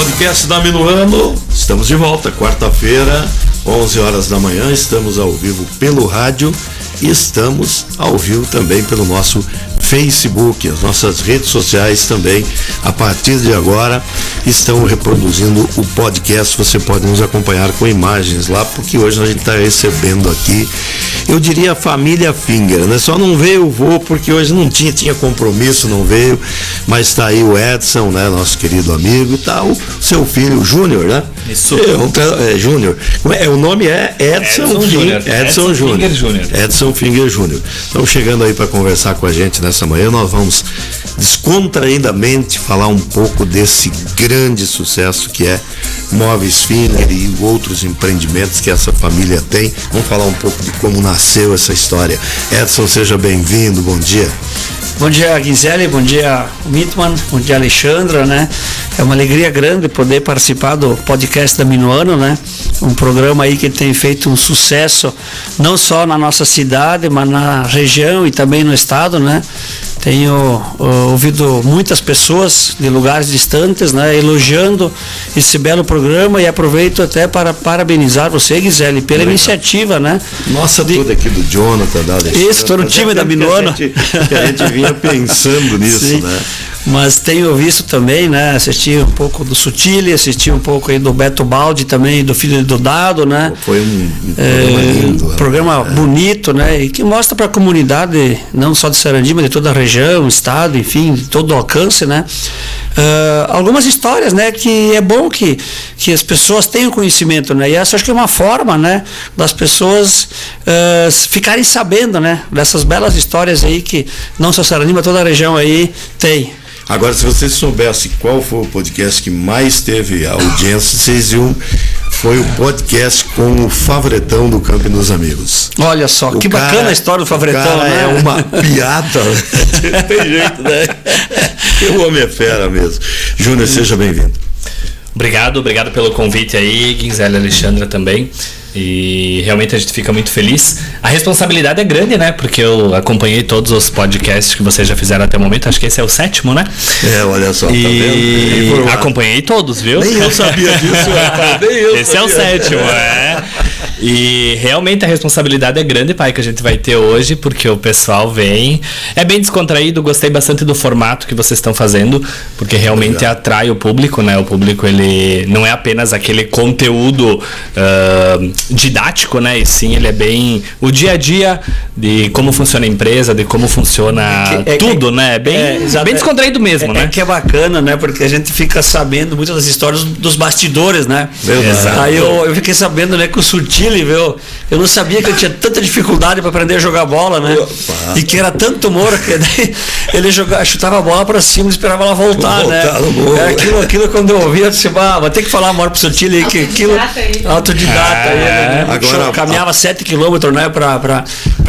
podcast da Minuano. Estamos de volta, quarta-feira, 11 horas da manhã. Estamos ao vivo pelo rádio e estamos ao vivo também pelo nosso Facebook. As nossas redes sociais também, a partir de agora, estão reproduzindo o podcast. Você pode nos acompanhar com imagens lá, porque hoje a gente está recebendo aqui, eu diria, a família Finger, né? Só não veio o vô porque hoje não tinha compromisso, não veio, mas está aí o Edson, né? Nosso querido amigo, e tá o seu filho, o Júnior, né? Isso. Júnior. O nome é Edson Júnior. Edson Júnior. Edson Finger Júnior. Estamos chegando aí para conversar com a gente nessa manhã. Nós vamos descontraídamente falar um pouco desse grande sucesso que é Móveis Finger e outros empreendimentos que essa família tem. Vamos falar um pouco de como nasceu essa história. Edson, seja bem-vindo, bom dia. Bom dia, Gisele, bom dia, Mitman, bom dia, Alexandra, né? É uma alegria grande poder participar do podcast da Minuano, né? Um programa aí que tem feito um sucesso, não só na nossa cidade, mas na região e também no estado, né? Tenho ouvido muitas pessoas de lugares distantes, né, elogiando esse belo programa, e aproveito até para parabenizar você, Gisele, pela iniciativa, né? Nossa, tudo aqui do Jonathan, da Alexandre. Isso, todo o time da Minuano. Que a gente vinha pensando nisso, sim, né? Mas tenho visto também, né? Assisti um pouco do Sutile, assisti um pouco aí do Beto Baldi também, do filho do Dado, né? Foi um programa lindo. Programa bonito, né? E que mostra para a comunidade, não só de Sarandi, mas de toda a região, estado, enfim, de todo o alcance, né? Algumas histórias, né? Que é bom que as pessoas tenham conhecimento, né? E essa acho que é uma forma, né? Das pessoas ficarem sabendo, né? Dessas belas histórias aí que não só Sarandi, mas toda a região aí tem. Agora, se vocês soubessem qual foi o podcast que mais teve audiência, vocês viram, foi o podcast com o Favretão do Campo dos Amigos. Olha só, que bacana a história do Favretão, né? É uma piada, tem jeito, né? O homem é fera mesmo. Júnior, seja bem-vindo. Obrigado pelo convite aí, Gisele e Alexandra também. E realmente a gente fica muito feliz. A responsabilidade é grande, né? Porque eu acompanhei todos os podcasts que vocês já fizeram até o momento. Acho que esse é o 7º, né? Olha só, e tá vendo? Acompanhei todos, viu? Nem eu sabia disso. Esse é o 7º, é. E realmente a responsabilidade é grande, pai, que a gente vai ter hoje, porque o pessoal vem. É bem descontraído, gostei bastante do formato que vocês estão fazendo, porque realmente atrai o público, né? O público, ele não é apenas aquele conteúdo didático, né? E sim, ele é bem o dia a dia de como funciona a empresa, de como funciona tudo, né? Bem descontraído mesmo, né? Que é bacana, né? Porque a gente fica sabendo muitas das histórias dos bastidores, né? Exato. Aí eu fiquei sabendo, né, que o Sutile, viu? Eu não sabia que ele tinha tanta dificuldade para aprender a jogar bola, né? E que era tanto humor que daí ele chutava a bola para cima e esperava ela voltar, né? Aquilo quando eu ouvi, eu disse, vou ter que falar uma hora pro Sutile que aquilo autodidata, né? Agora caminhava 7 km, né, para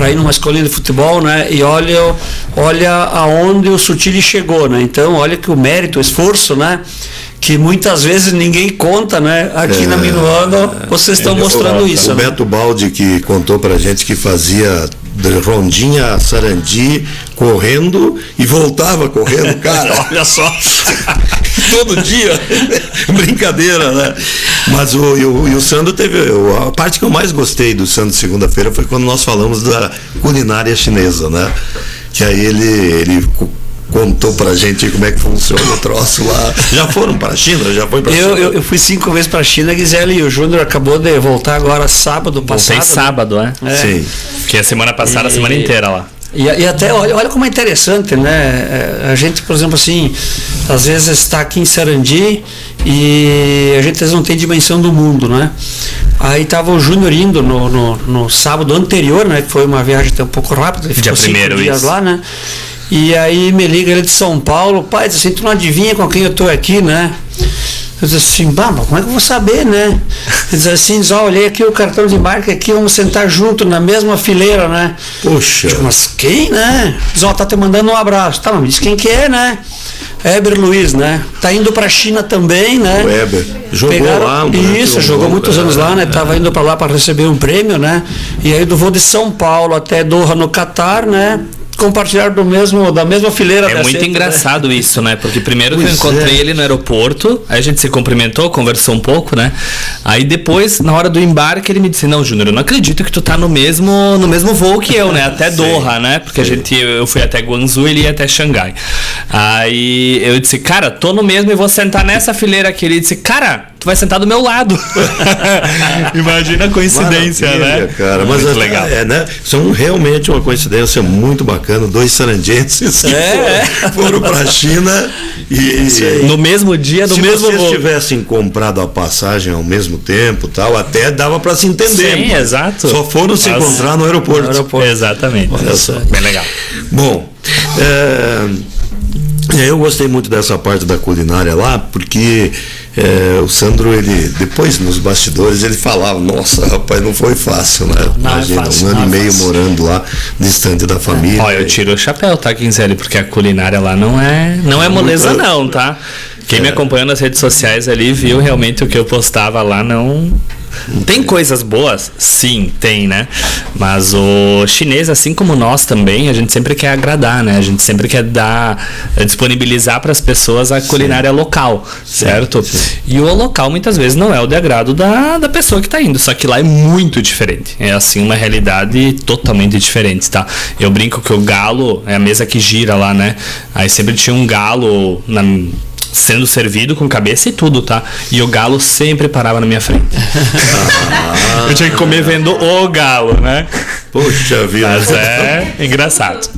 ir numa escolinha de futebol, né? E olha aonde o Sutile chegou, né? Então, olha que o mérito, o esforço, né? Que muitas vezes ninguém conta, né? Aqui na Minuano, vocês estão mostrando isso. O Beto Baldi que contou pra gente que fazia de Rondinha a Sarandi correndo e voltava correndo, cara. Olha só. Todo dia. Brincadeira, né? Mas o Sandro teve. A parte que eu mais gostei do Sandro segunda-feira foi quando nós falamos da culinária chinesa, né? Que aí ele contou pra gente como é que funciona o troço lá. Já foram para a China? Já foi para a China? Eu fui 5 vezes para a China, Gisele, e o Júnior acabou de voltar agora sábado passado. Voltei sábado, né? Sim. Fiquei a semana passada, a semana inteira lá. E até, olha como é interessante, né? A gente, por exemplo, assim, às vezes está aqui em Sarandi e a gente às vezes não tem dimensão do mundo, né? Aí estava o Júnior indo no sábado anterior, né? Que foi uma viagem até um pouco rápida, ele ficou 5 dias lá, né? E aí me liga ele de São Paulo, pai, diz assim, tu não adivinha com quem eu tô aqui, né? Eu disse assim, mas como é que eu vou saber, né? Ele diz assim, olhei aqui o cartão de embarque aqui, vamos sentar junto na mesma fileira, né? Poxa. Digo, mas quem, né? Diz, tá te mandando um abraço. Tá, mas diz quem que é, né? Heber Luiz, né? Tá indo pra China também, né? O Heber. Jogou lá. Isso, jogou muitos anos lá, né? Tava indo pra lá para receber um prêmio, né? E aí do voo de São Paulo até Doha, no Catar, né? compartilharam da mesma fileira. É muito engraçado, né? Isso, né? Porque primeiro que eu encontrei ele no aeroporto, aí a gente se cumprimentou, conversou um pouco, né? Aí depois, na hora do embarque, ele me disse: não, Júnior, eu não acredito que tu tá no mesmo voo que eu, né? Até Doha, né? Porque eu fui até Guangzhou e ele ia até Xangai. Aí eu disse: cara, tô no mesmo e vou sentar nessa fileira aqui. Ele disse: cara, tu vai sentar do meu lado. Imagina a coincidência, maravilha, né? Cara, mas muito legal. Né? São realmente uma coincidência muito bacana. 2 sarandenses que foram para a China e no mesmo dia, no mesmo voo. Se vocês tivessem comprado a passagem ao mesmo tempo, tal, até dava para se entender. Sim, exato. Só foram se encontrar no aeroporto. Exatamente. Olha só. Bem legal. Bom, eu gostei muito dessa parte da culinária lá, porque o Sandro, ele depois nos bastidores, ele falava: nossa, rapaz, não foi fácil, né? Imagina, fácil, 1 ano e meio morando lá, distante da família. Ó, eu tiro o chapéu, tá, Quinzelli? Porque a culinária lá não é moleza não, tá? Quem me acompanhou nas redes sociais ali viu realmente o que eu postava lá, não... Tem coisas boas? Sim, tem, né? Mas o chinês, assim como nós também, a gente sempre quer agradar, né? A gente sempre quer disponibilizar para as pessoas a culinária local, certo? Sim. E o local muitas vezes não é o de agrado da pessoa que está indo, só que lá é muito diferente. É assim, uma realidade totalmente diferente, tá? Eu brinco que o galo é a mesa que gira lá, né? Aí sempre tinha um galo sendo servido com cabeça e tudo, tá? E o galo sempre parava na minha frente. Eu tinha que comer vendo o galo, né? Poxa vida. Mas é engraçado.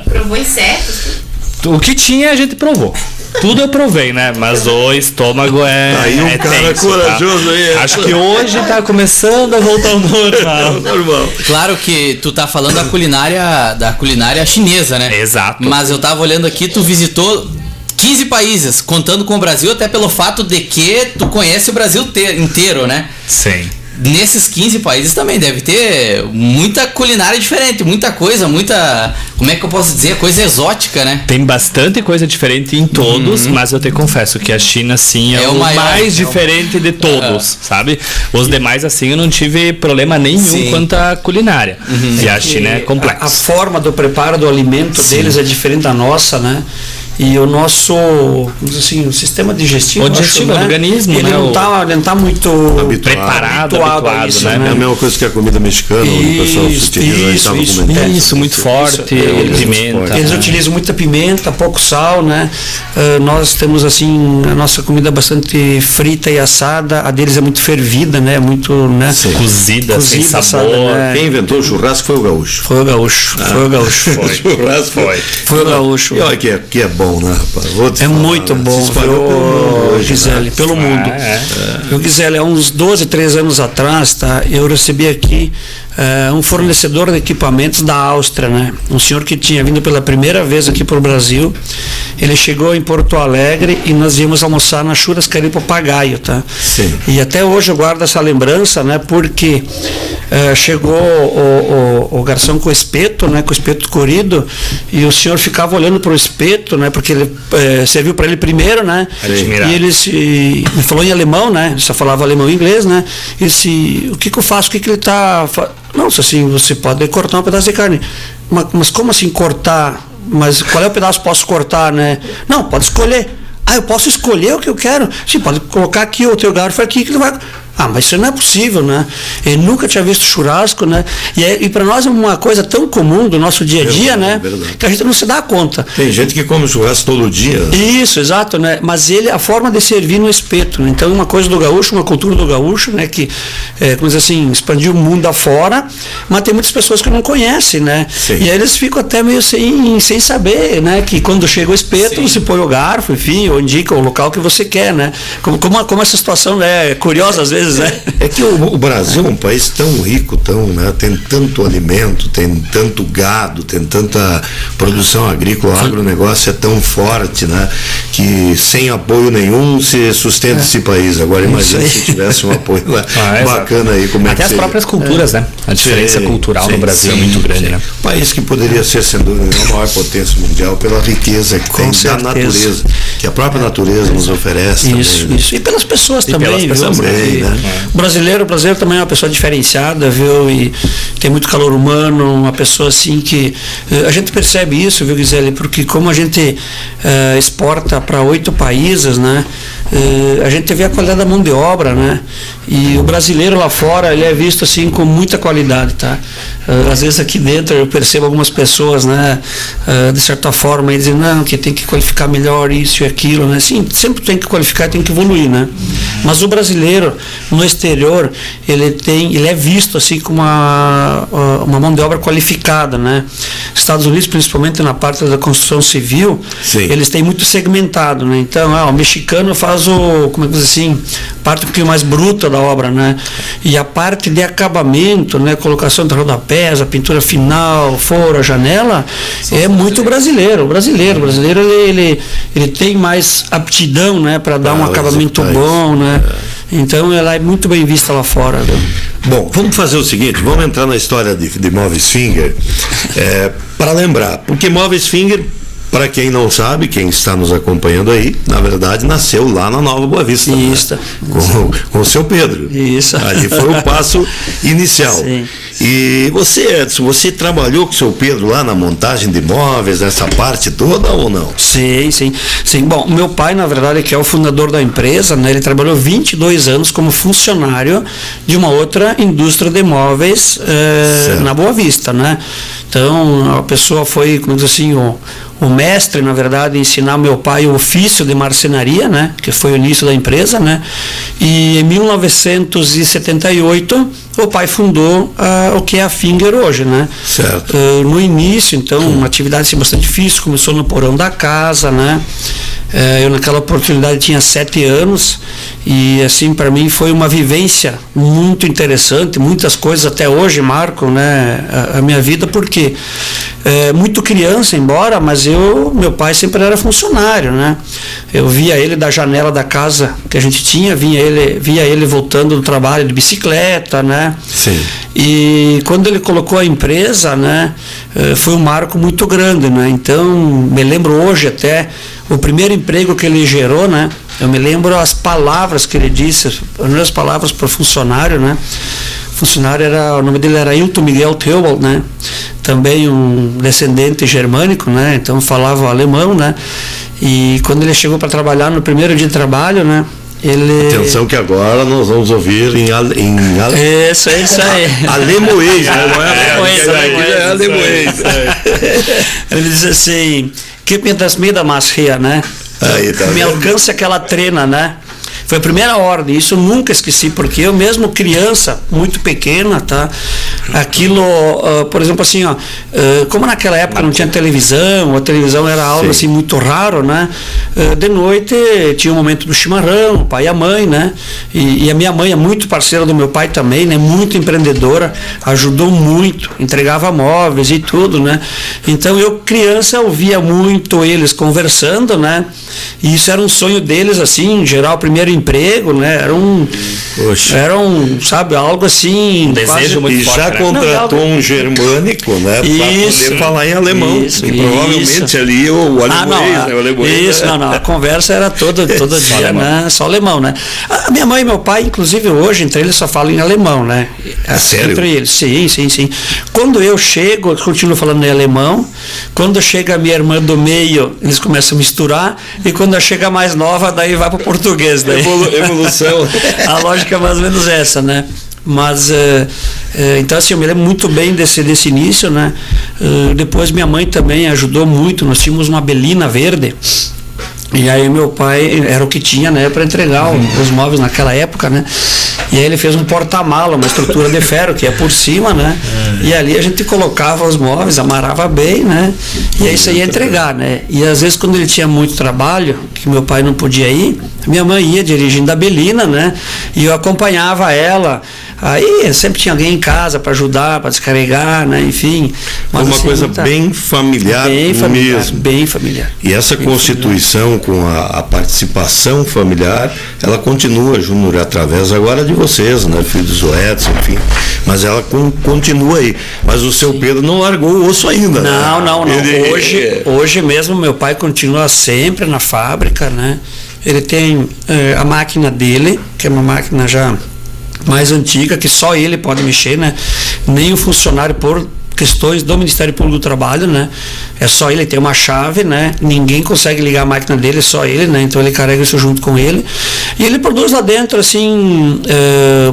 Provou insetos? O que tinha a gente provou. Tudo eu provei, né? Mas o estômago aí um cara tenso, corajoso, tá? Aí. Acho que hoje tá começando a voltar ao normal. Claro que tu tá falando da culinária chinesa, né? Exato. Mas eu tava olhando aqui, tu visitou 15 países, contando com o Brasil, até pelo fato de que tu conhece o Brasil inteiro, né? Sim. Nesses 15 países também deve ter muita culinária diferente, muita coisa, como é que eu posso dizer, coisa exótica, né? Tem bastante coisa diferente em todos, mas eu te confesso que a China, sim, é o mais diferente de todos, sabe? Os demais, assim, eu não tive problema nenhum quanto à culinária. E a China é complexa. A forma do preparo do alimento deles é diferente da nossa, né? E o nosso, assim, o sistema digestivo, o organismo, ele né? não tá muito preparado, habituado a isso, né? É a mesma coisa que a comida mexicana, o pessoal utiliza, isso, muito forte, pimenta. Eles utilizam muita pimenta, pouco sal, né? Nós temos, assim, a nossa comida bastante frita e assada, a deles é muito fervida, né? Muito, né? Cozida, sem sabor. Assada, né? Quem inventou o churrasco foi o gaúcho. Foi o gaúcho. Foi o gaúcho. E olha que é bom, né, rapaz? É muito bom, Gisele, pelo mundo. Gisele, há uns 13 anos atrás, tá, eu recebi aqui um fornecedor de equipamentos da Áustria, né? Um senhor que tinha vindo pela primeira vez aqui para o Brasil. Ele chegou em Porto Alegre e nós íamos almoçar na Churrascaria Papagaio, tá? Sim. E até hoje eu guardo essa lembrança, né? Porque chegou o garçom com o espeto, né? Com o espeto corrido, e o senhor ficava olhando para o espeto, né? Porque ele serviu para ele primeiro, né? E ele me falou em alemão, né? Só falava alemão e inglês, né? E disse: o que eu faço? O que ele está... Não, assim, você pode cortar um pedaço de carne. Mas como assim cortar? Mas qual é o pedaço que posso cortar, né? Não, pode escolher. Eu posso escolher o que eu quero? Sim, pode colocar aqui o teu garfo aqui que ele vai... mas isso não é possível, né? Eu nunca tinha visto churrasco, né? E para nós é uma coisa tão comum do nosso dia a dia, né? Que a gente não se dá conta. Tem gente que come churrasco todo dia. Isso, exato, né? Mas a forma de servir no espeto, né? Então, uma coisa do gaúcho, uma cultura do gaúcho, né? Que, como dizer assim, expandiu o mundo afora, mas tem muitas pessoas que não conhecem, né? Sim. E aí eles ficam até meio sem saber, né? Que quando chega o espeto, você põe o garfo, enfim, ou indica o local que você quer, né? Como essa situação é curiosa às vezes. É que o Brasil é um país tão rico, né? Tem tanto alimento, tem tanto gado, tem tanta produção agrícola, o agronegócio é tão forte, né? Que sem apoio nenhum se sustenta esse país. Agora imagina se tivesse um apoio bacana aí, como até é que as próprias culturas, né? A diferença cultural no Brasil é muito grande, né? País que poderia ser, sem dúvida, a maior potência mundial pela riqueza que tem da natureza. que a própria natureza nos oferece. Isso, também, isso. E pelas pessoas também, pelas pessoas viu? também, né? O brasileiro também é uma pessoa diferenciada, viu? E tem muito calor humano, uma pessoa assim que... A gente percebe isso, viu, Gisele? Porque como a gente exporta para 8 países, né? A gente vê a qualidade da mão de obra, né? E o brasileiro lá fora, ele é visto assim com muita qualidade, tá? Às vezes aqui dentro eu percebo algumas pessoas, né? De certa forma, dizem, não, que tem que qualificar melhor isso e aquilo, né? Sim, sempre tem que qualificar, tem que evoluir, né? Mas o brasileiro, no exterior, ele é visto assim como uma mão de obra qualificada, né? Estados Unidos, principalmente na parte da construção civil, sim, eles têm muito segmentado, né? Então, o mexicano faz como é que diz assim, parte um pouquinho mais bruta da obra, né? E a parte de acabamento, né? Colocação de rodapés, a pintura final, fora, janela, é muito brasileiro. O brasileiro ele tem mais aptidão, né? Para dar um acabamento bom, né? Então ela é muito bem vista lá fora, viu? Bom, vamos fazer o seguinte, vamos entrar na história de Móveis Finger, para lembrar, porque Móveis Finger, para quem não sabe, quem está nos acompanhando aí, na verdade nasceu lá na Nova Boa Vista. Isso. Né? Com o seu Pedro. Isso. Ali foi o passo inicial. Sim. E você, Edson, você trabalhou com o seu Pedro lá na montagem de móveis, essa parte toda ou não? Sim. Bom, meu pai, na verdade, que é o fundador da empresa, né, ele trabalhou 22 anos como funcionário de uma outra indústria de móveis na Boa Vista, né? Então, a pessoa foi, como diz assim, o mestre, na verdade, ensinar meu pai o ofício de marcenaria, né? Que foi o início da empresa, né? E em 1978, o pai fundou o que é a Finger hoje, né? Certo. No início, então, uma atividade assim, bastante difícil, começou no porão da casa, né? Eu naquela oportunidade tinha 7 anos e assim para mim foi uma vivência muito interessante, muitas coisas até hoje marcam, né, a minha vida, porque muito criança embora, mas meu pai sempre era funcionário, né? Eu via ele da janela da casa que a gente tinha, via ele voltando do trabalho de bicicleta, né? Sim. E quando ele colocou a empresa, né, foi um marco muito grande, né? Então, me lembro hoje até o primeiro emprego que ele gerou, né? Eu me lembro as palavras que ele disse, as primeiras palavras para o funcionário, né? O funcionário o nome dele era Hilton Miguel Theobald, né? Também um descendente germânico, né? Então falava alemão, né? E quando ele chegou para trabalhar no primeiro dia de trabalho, né? Atenção que agora nós vamos ouvir em Isso aí. Alemoês, né? Não é alemoês. Ele diz assim, gib mir das Mittagessen hier, né? Aí, tá me alcance aquela trena, né? Foi a primeira ordem, isso eu nunca esqueci, porque eu mesmo criança, muito pequena, tá? Aquilo, por exemplo, assim, como naquela época não tinha televisão, a televisão era algo assim muito raro, né? De noite tinha o momento do chimarrão, o pai e a mãe, né? E a minha mãe é muito parceira do meu pai também, né? Muito empreendedora, ajudou muito, entregava móveis e tudo, né? Então eu, criança, ouvia muito eles conversando, né? E isso era um sonho deles, assim, gerar o primeiro emprego, né? Era um, sabe, algo assim. Um desejo muito forte. E já contratou um germânico, né? Para poder falar em alemão. E provavelmente ali o alemães. A conversa era todo dia, né? Só alemão, né? A minha mãe e meu pai, inclusive hoje, entre eles só falam em alemão, né? Sério? Entre eles, sim. Quando eu chego, eu continuo falando em alemão. Quando chega a minha irmã do meio, eles começam a misturar. E quando chega a mais nova, daí vai para o português. Daí. Evolução. A lógica é mais ou menos essa, né? Mas, então assim, eu me lembro muito bem desse início, né? Depois minha mãe também ajudou muito, nós tínhamos uma belina verde. E aí meu pai era o que tinha, né, para entregar os móveis naquela época, né? E aí ele fez um porta-mala, uma estrutura de ferro que é por cima, né? E ali a gente colocava os móveis, amarrava bem, né? E aí isso aí ia entregar, né? E às vezes quando ele tinha muito trabalho, que meu pai não podia ir, Minha mãe ia dirigindo a Belina, né? E eu acompanhava ela. Aí sempre tinha alguém em casa para ajudar, para descarregar, né? Enfim. Mas uma coisa bem familiar mesmo. Bem familiar. E essa constituição com a participação familiar, ela continua, Júnior, através agora de vocês, né? Filhos do Edson, enfim. Mas ela continua aí. Mas o seu Pedro não largou o osso ainda. Não. Hoje mesmo meu pai continua sempre na fábrica, né? Ele tem a máquina dele, que é uma máquina já mais antiga, que só ele pode mexer, né? Nem o funcionário, por questões do Ministério Público do Trabalho, né? É só ele, tem uma chave, né? Ninguém consegue ligar a máquina dele, só ele, né? Então ele carrega isso junto com ele. E ele produz lá dentro, assim,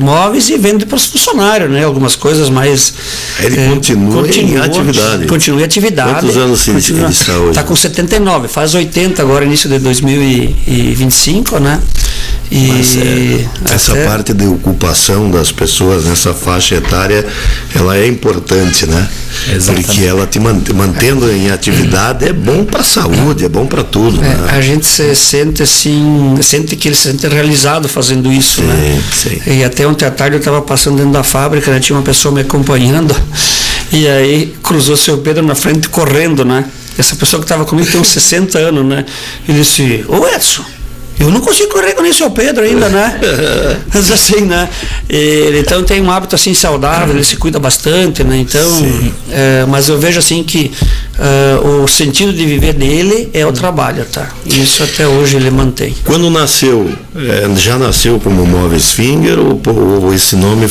móveis e vende para os funcionários, né? Algumas coisas mais... Ele continua em atividade. Continua em atividade. Quantos anos ele está hoje? Está com 79, faz 80 agora, início de 2025, né? Mas essa parte de ocupação das pessoas nessa faixa etária, ela é importante, né? Exatamente. Porque ela te mantendo em atividade é bom para a saúde, é bom para tudo, né? A gente se sente assim, sente que ele se sente realizado fazendo isso, né? Sim. E até ontem à tarde eu estava passando dentro da fábrica, né? Tinha uma pessoa me acompanhando, e aí cruzou o seu Pedro na frente correndo, né? Essa pessoa que estava comigo tem uns 60 anos, né? Ele disse: ô Edson, eu não consigo correr com nem o seu Pedro ainda, né? Mas assim, né? Ele então tem um hábito assim saudável, ele se cuida bastante, né? Então, mas eu vejo assim que o sentido de viver dele é o trabalho, tá? Isso até hoje ele mantém. Quando nasceu, já nasceu como Móveis Finger ou esse nome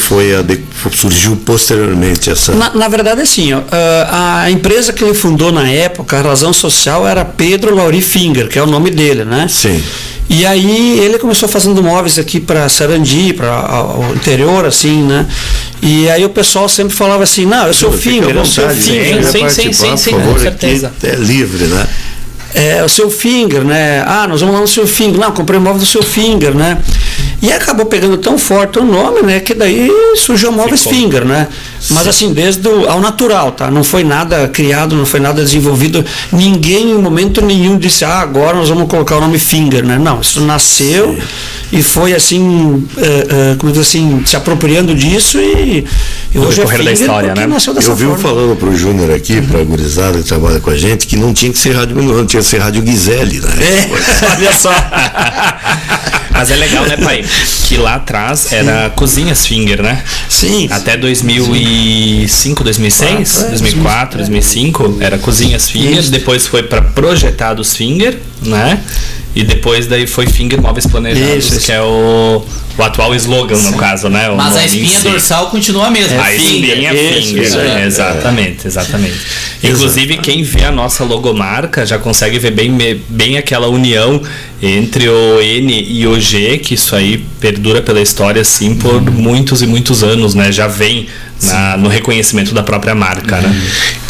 surgiu posteriormente? Na verdade, assim, a empresa que ele fundou na época, a razão social era Pedro Lauri Finger, que é o nome dele, né? Sim. E aí ele começou fazendo móveis aqui para Sarandi, para o interior, assim, né? E aí o pessoal sempre falava assim: não, eu sou Finger, eu sou Finger. Sim, com certeza. É livre, né? O seu Finger, né? Nós vamos lá no seu Finger. Não, comprei o móvel do seu Finger, né? E acabou pegando tão forte o nome, né? Que daí surgiu o Móveis Finger, né? Mas assim, desde ao natural, tá? Não foi nada criado, não foi nada desenvolvido. Ninguém em momento nenhum disse: agora nós vamos colocar o nome Finger, né? Não, isso nasceu e foi assim, como diz assim, se apropriando disso e hoje é Finger da história, né? Nasceu dessa forma. Eu vi falando pro Júnior aqui, pra gurizada que trabalha com a gente, que não tinha que ser Rádio Minuano, tinha que ser Rádio Guizelli, né? Olha só. Mas é legal, né, pai? Que lá atrás era Cozinhas Finger, né? Sim. Até 2005, 2006, 2004, 2005 era Cozinhas Finger. Isso. Depois foi para Projetados Finger, né? E depois daí foi Finger Móveis Planejados, que é o atual slogan, no caso, né? Mas a espinha dorsal continua a mesma. A espinha Finger, exatamente. Inclusive, quem vê a nossa logomarca já consegue ver bem aquela união entre o N e o G, que isso aí perdura pela história, assim, por muitos e muitos anos, né? Já vem no reconhecimento da própria marca, né?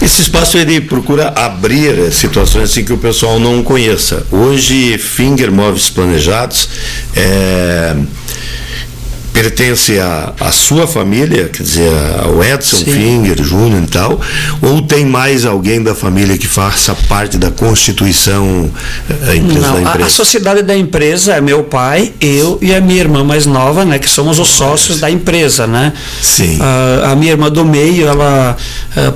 Esse espaço ele procura abrir situações assim que o pessoal não conheça. Hoje, Finger Móveis Planejados pertence à sua família, quer dizer, ao Edson Finger, Júnior e tal, ou tem mais alguém da família que faça parte da constituição da empresa? A sociedade da empresa é meu pai, eu e a minha irmã mais nova, né, que somos os sócios da empresa, né? Sim. A minha irmã do meio, ela,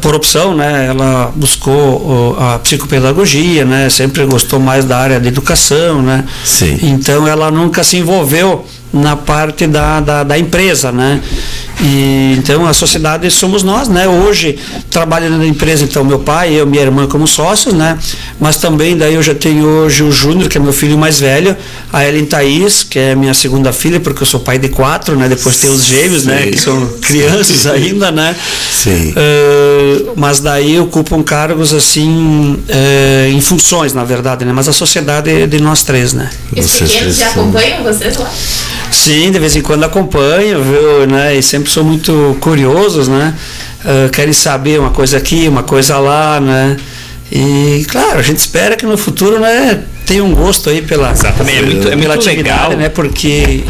por opção, né, ela buscou a psicopedagogia, né, sempre gostou mais da área de educação, né? Sim. Então ela nunca se envolveu na parte da empresa, né? E então a sociedade somos nós, né? Hoje trabalho na empresa, então meu pai, eu, minha irmã como sócios, né? Mas também daí eu já tenho hoje o Júnior, que é meu filho mais velho, a Ellen Thaís, que é minha segunda filha, porque eu sou pai de 4, né? Depois tem os gêmeos, né? Que são crianças ainda, né? Sim. Mas daí ocupam cargos assim em funções, na verdade, né? Mas a sociedade é de nós três, né? E os pequenos já acompanham vocês lá? Sim, de vez em quando acompanho, viu, né? E sempre são muito curiosos, né? Querem saber uma coisa aqui, uma coisa lá, né? E claro, a gente espera que no futuro, né, tem um gosto aí pela, exatamente, é muito legal, né? Porque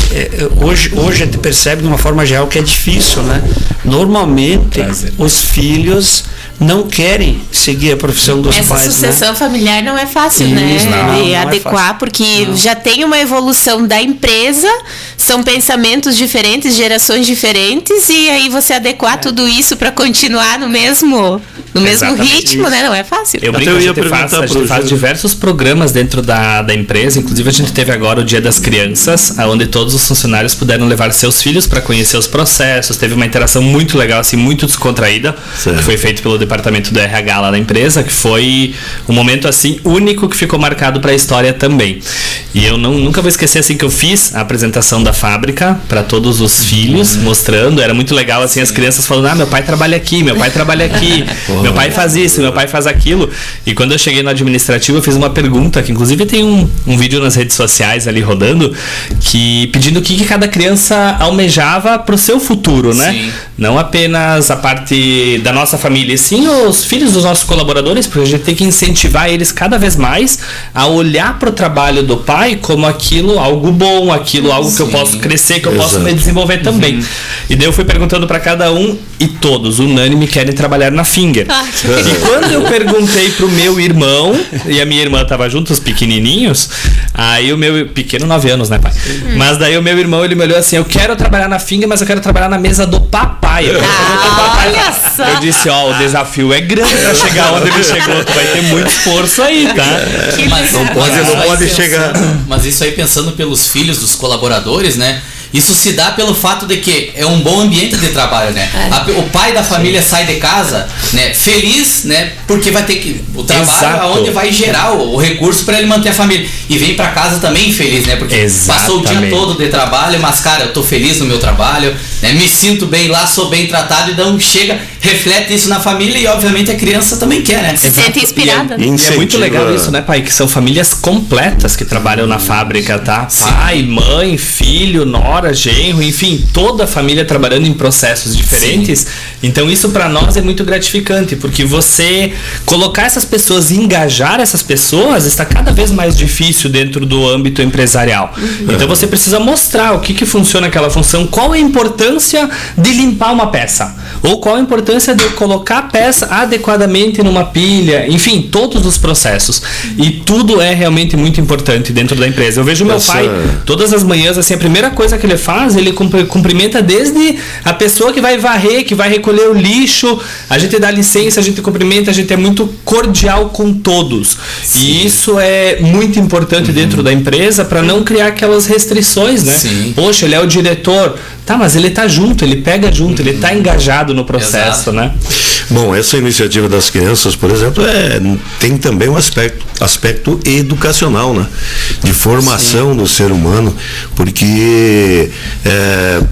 hoje a gente percebe de uma forma geral que é difícil, né? Normalmente os filhos não querem seguir a profissão dos pais. Essa sucessão familiar não é fácil, né? De adequar, porque já tem uma evolução da empresa, são pensamentos diferentes, gerações diferentes, e aí você adequar tudo isso para continuar no mesmo ritmo, né? Não é fácil. Eu brinco, a gente faz diversos programas dentro da empresa, inclusive a gente teve agora o Dia das Crianças, onde todos os funcionários puderam levar seus filhos para conhecer os processos, teve uma interação muito legal, assim, muito descontraída, que foi feito pelo departamento do RH lá da empresa, que foi um momento assim único que ficou marcado para a história também. E eu nunca vou esquecer assim que eu fiz a apresentação da fábrica para todos os filhos, mostrando, era muito legal assim, as crianças falando: meu pai trabalha aqui, meu pai trabalha aqui, meu pai faz isso, meu pai faz aquilo. E quando eu cheguei no administrativo, eu fiz uma pergunta, que inclusive tem um vídeo nas redes sociais ali rodando, que pedindo o que cada criança almejava pro seu futuro, né? Sim. Não apenas a parte da nossa família, sim os filhos dos nossos colaboradores, porque a gente tem que incentivar eles cada vez mais a olhar pro trabalho do pai como aquilo, algo bom, aquilo, algo que eu posso crescer, que eu posso me desenvolver também. E daí eu fui perguntando para cada um, e todos, unânime, querem trabalhar na Finger. E quando eu perguntei pro meu irmão, e a minha irmã tava junto, os pequenininhos, aí o meu pequeno, 9 anos, né, pai? Mas daí o meu irmão, ele me olhou assim: eu quero trabalhar na Finger, mas eu quero trabalhar na mesa do papai. Olha só. Eu disse: o desafio é grande pra chegar onde ele chegou, tu vai ter muito esforço aí, tá? Mas não pode chegar. Mas isso aí, pensando pelos filhos dos colaboradores, né? Isso se dá pelo fato de que é um bom ambiente de trabalho, né? O pai da família sai de casa, né, feliz, né? Porque vai ter que o trabalho é onde vai gerar o recurso para ele manter a família, e vem para casa também feliz, né? Porque passou o dia todo de trabalho, mas cara, eu tô feliz no meu trabalho, né? Me sinto bem lá, sou bem tratado, então chega, reflete isso na família, e obviamente a criança também quer, né? Se sente inspirada. E é muito legal isso, né, pai? Que são famílias completas que trabalham na fábrica, tá? Pai, mãe, filho, nora, genro, enfim, toda a família trabalhando em processos diferentes. Então isso para nós é muito gratificante, porque você colocar essas pessoas e engajar essas pessoas está cada vez mais difícil dentro do âmbito empresarial. Então você precisa mostrar o que funciona aquela função, qual é a importância de limpar uma peça, ou qual a importância de colocar a peça adequadamente numa pilha, enfim, todos os processos. E tudo é realmente muito importante dentro da empresa. Eu vejo meu pai todas as manhãs, assim, a primeira coisa que ele faz, ele cumprimenta desde a pessoa que vai varrer, que vai recolher o lixo, a gente dá licença, a gente cumprimenta, a gente é muito cordial com todos. E isso é muito importante dentro da empresa para não criar aquelas restrições, né? Poxa, ele é o diretor, tá, mas ele tá junto, ele pega junto, ele tá engajado no processo, né? Bom, essa iniciativa das crianças, por exemplo, tem também um aspecto educacional, né? De formação do ser humano, porque,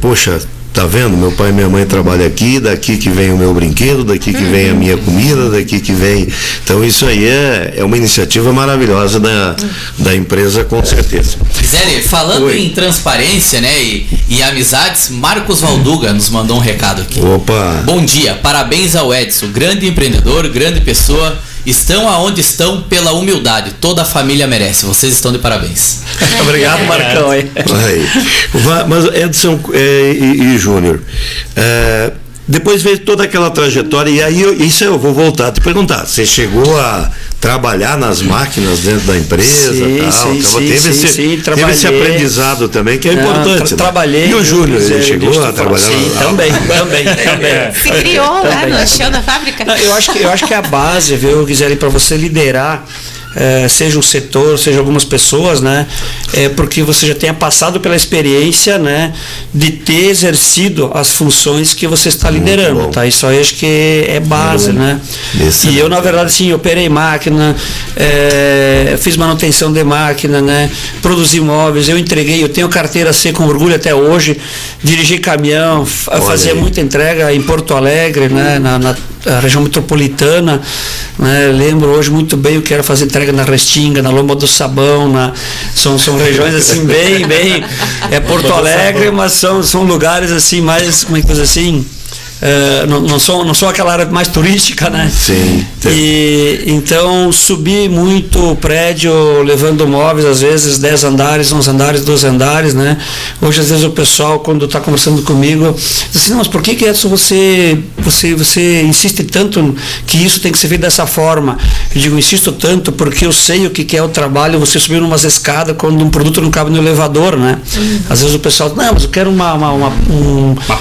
poxa, tá vendo? Meu pai e minha mãe trabalham aqui, daqui que vem o meu brinquedo, daqui que vem a minha comida, daqui que vem... Então isso aí é uma iniciativa maravilhosa da empresa, com certeza. Gisele, falando em transparência, né, e amizades, Marcos Valduga nos mandou um recado aqui. Opa! Bom dia, parabéns ao Edson, grande empreendedor, grande pessoa. Estão aonde estão pela humildade. Toda a família merece. Vocês estão de parabéns. Obrigado, Marcão. Mas Edson e Júnior, depois veio toda aquela trajetória, e aí eu vou voltar a te perguntar. Você chegou a trabalhar nas máquinas dentro da empresa? Teve esse aprendizado também, que é importante. Trabalhei. E o Júnior, ele chegou a trabalhar? Sim, também. Se criou lá no chão da fábrica? Eu acho que é a base, viu, Gisele, para você liderar, seja um setor, seja algumas pessoas, né? Porque você já tenha passado pela experiência, né, de ter exercido as funções que você está liderando, tá? Isso aí acho que é base, né? E eu, na verdade, sim, operei máquina, fiz manutenção de máquina, né? Produzi móveis, eu tenho carteira C com orgulho até hoje, dirigi caminhão, fazia muita entrega em Porto Alegre, né? Na região metropolitana, né? Lembro hoje muito bem o que era fazer entrega na Restinga, na Lomba do Sabão, são regiões assim bem Porto Alegre, mas são lugares assim mais, uma coisa assim, não sou aquela área mais turística, né? Sim. E então subi muito o prédio, levando móveis, às vezes 10 andares, 11 andares, 12 andares, né? Hoje, às vezes, o pessoal, quando está conversando comigo, diz assim, mas por que Edson, você insiste tanto que isso tem que ser feito dessa forma? Eu digo, insisto tanto porque eu sei o que é o trabalho, você subir umas escadas quando um produto não cabe no elevador, né? Às vezes o pessoal diz, não, mas eu quero uma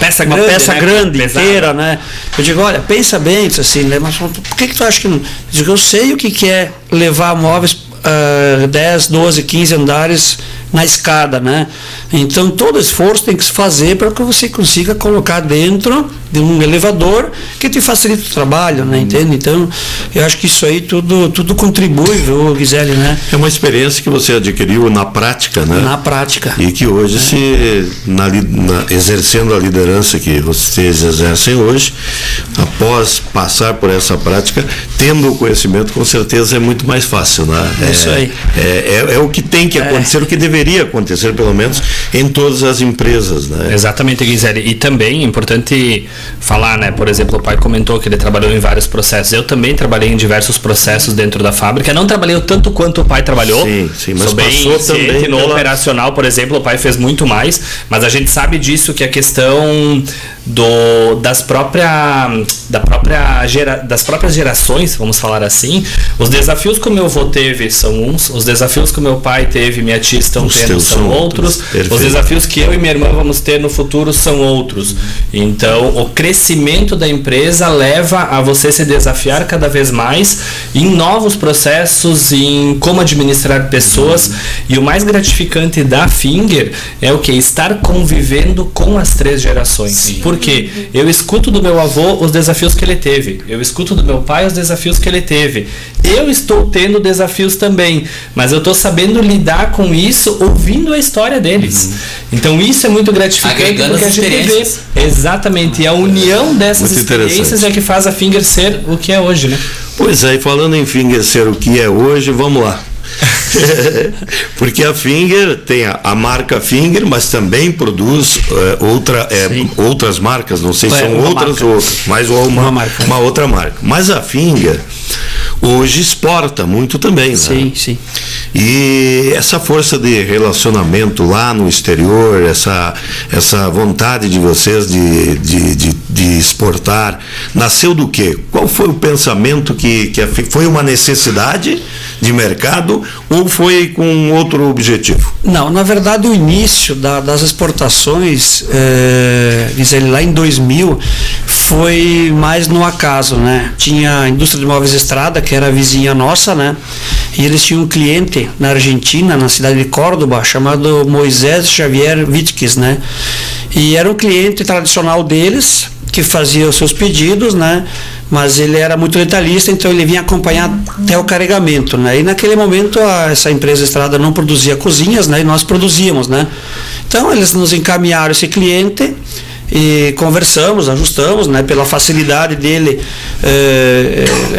peça grande, inteira, né? Eu digo, olha, pensa bem, assim, né? Mas por que tu acha que não? Eu digo, eu sei o que é levar móveis 10, 12, 15 andares na escada, né? Então todo esforço tem que se fazer para que você consiga colocar dentro de um elevador que te facilita o trabalho, né? Entende? Então eu acho que isso aí tudo contribui, viu, Gisele, né? É uma experiência que você adquiriu na prática, né? Na prática. E que hoje exercendo a liderança que vocês exercem hoje, após passar por essa prática, tendo o conhecimento, com certeza é muito mais fácil, né? Isso aí. É o que tem que acontecer, o que deveria acontecer, pelo menos, em todas as empresas, né? Exatamente, Gisele. E também é importante falar, né? Por exemplo, o pai comentou que ele trabalhou em vários processos. Eu também trabalhei em diversos processos dentro da fábrica. Não trabalhei tanto quanto o pai trabalhou. Sim, mas sou bem também no operacional, por exemplo, o pai fez muito mais, mas a gente sabe disso, que a questão das próprias gerações, vamos falar assim, os desafios que o meu avô teve são uns, os desafios que o meu pai teve e minha tia estão tendo são outros, os desafios que eu e minha irmã vamos ter no futuro são outros. Então, o crescimento da empresa leva a você se desafiar cada vez mais em novos processos, em como administrar pessoas, e o mais gratificante da Finger é o que? Estar convivendo com as 3 gerações. Porque eu escuto do meu avô os desafios que ele teve, eu escuto do meu pai os desafios que ele teve, eu estou tendo desafios também, mas eu estou sabendo lidar com isso ouvindo a história deles. Então isso é muito gratificante, porque a gente vê exatamente, e a união dessas experiências é que faz a Finger ser o que é hoje, né? Pois é, e falando em Finger ser o que é hoje, vamos lá. Porque a Finger tem a marca Finger, mas também produz outras marcas, não sei se são outras, mas uma outra marca. Mas a Finger hoje exporta muito também, né? Sim. E essa força de relacionamento lá no exterior, essa vontade de vocês de exportar, nasceu do quê? Qual foi o pensamento que foi uma necessidade de mercado ou foi com outro objetivo? Não, na verdade o início das exportações, lá em 2000, foi mais no acaso, né? Tinha a indústria de móveis Estrada, que era a vizinha nossa, né? E eles tinham um cliente na Argentina, na cidade de Córdoba, chamado Moisés Xavier Vitkes, né? E era um cliente tradicional deles, que fazia os seus pedidos, né? Mas ele era muito detalhista, então ele vinha acompanhar até o carregamento, né? E naquele momento essa empresa Estrada não produzia cozinhas, né? E nós produzíamos, né? Então eles nos encaminharam esse cliente e conversamos, ajustamos, né? Pela facilidade dele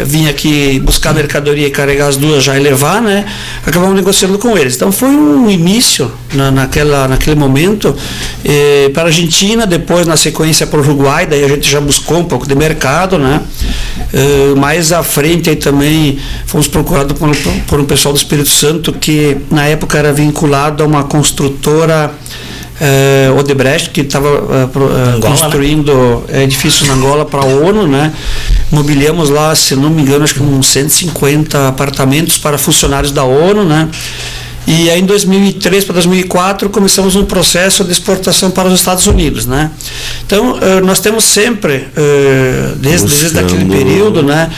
vir aqui buscar mercadoria e carregar as duas já e levar, né? Acabamos negociando com eles. Então foi um início naquele momento para a Argentina, depois na sequência para o Uruguai, daí a gente já buscou um pouco de mercado, né? Mais à frente aí também fomos procurados por um pessoal do Espírito Santo que na época era vinculado a uma construtora Odebrecht, que estava construindo edifícios na Angola para a ONU, né? Mobiliamos lá, se não me engano, acho que uns 150 apartamentos para funcionários da ONU, né? E aí em 2003 para 2004 começamos um processo de exportação para os Estados Unidos, né? Então nós temos sempre, desde aquele período, né?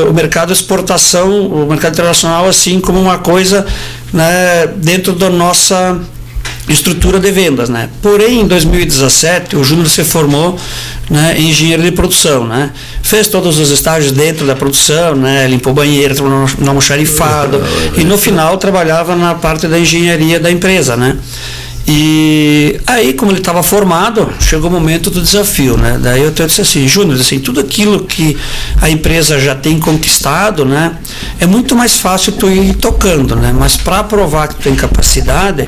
O mercado de exportação, o mercado internacional, assim como uma coisa, né, dentro da nossa estrutura de vendas, né? Porém, em 2017, o Júnior se formou, né, em engenheiro de produção, né? Fez todos os estágios dentro da produção, né? Limpou banheiro, trabalhou no almoxarifado e no final trabalhava na parte da engenharia da empresa, né? E aí, como ele estava formado, chegou o momento do desafio, né? Daí eu disse assim, Júnior, assim, tudo aquilo que a empresa já tem conquistado, né? É muito mais fácil tu ir tocando, né? Mas para provar que tu tem capacidade,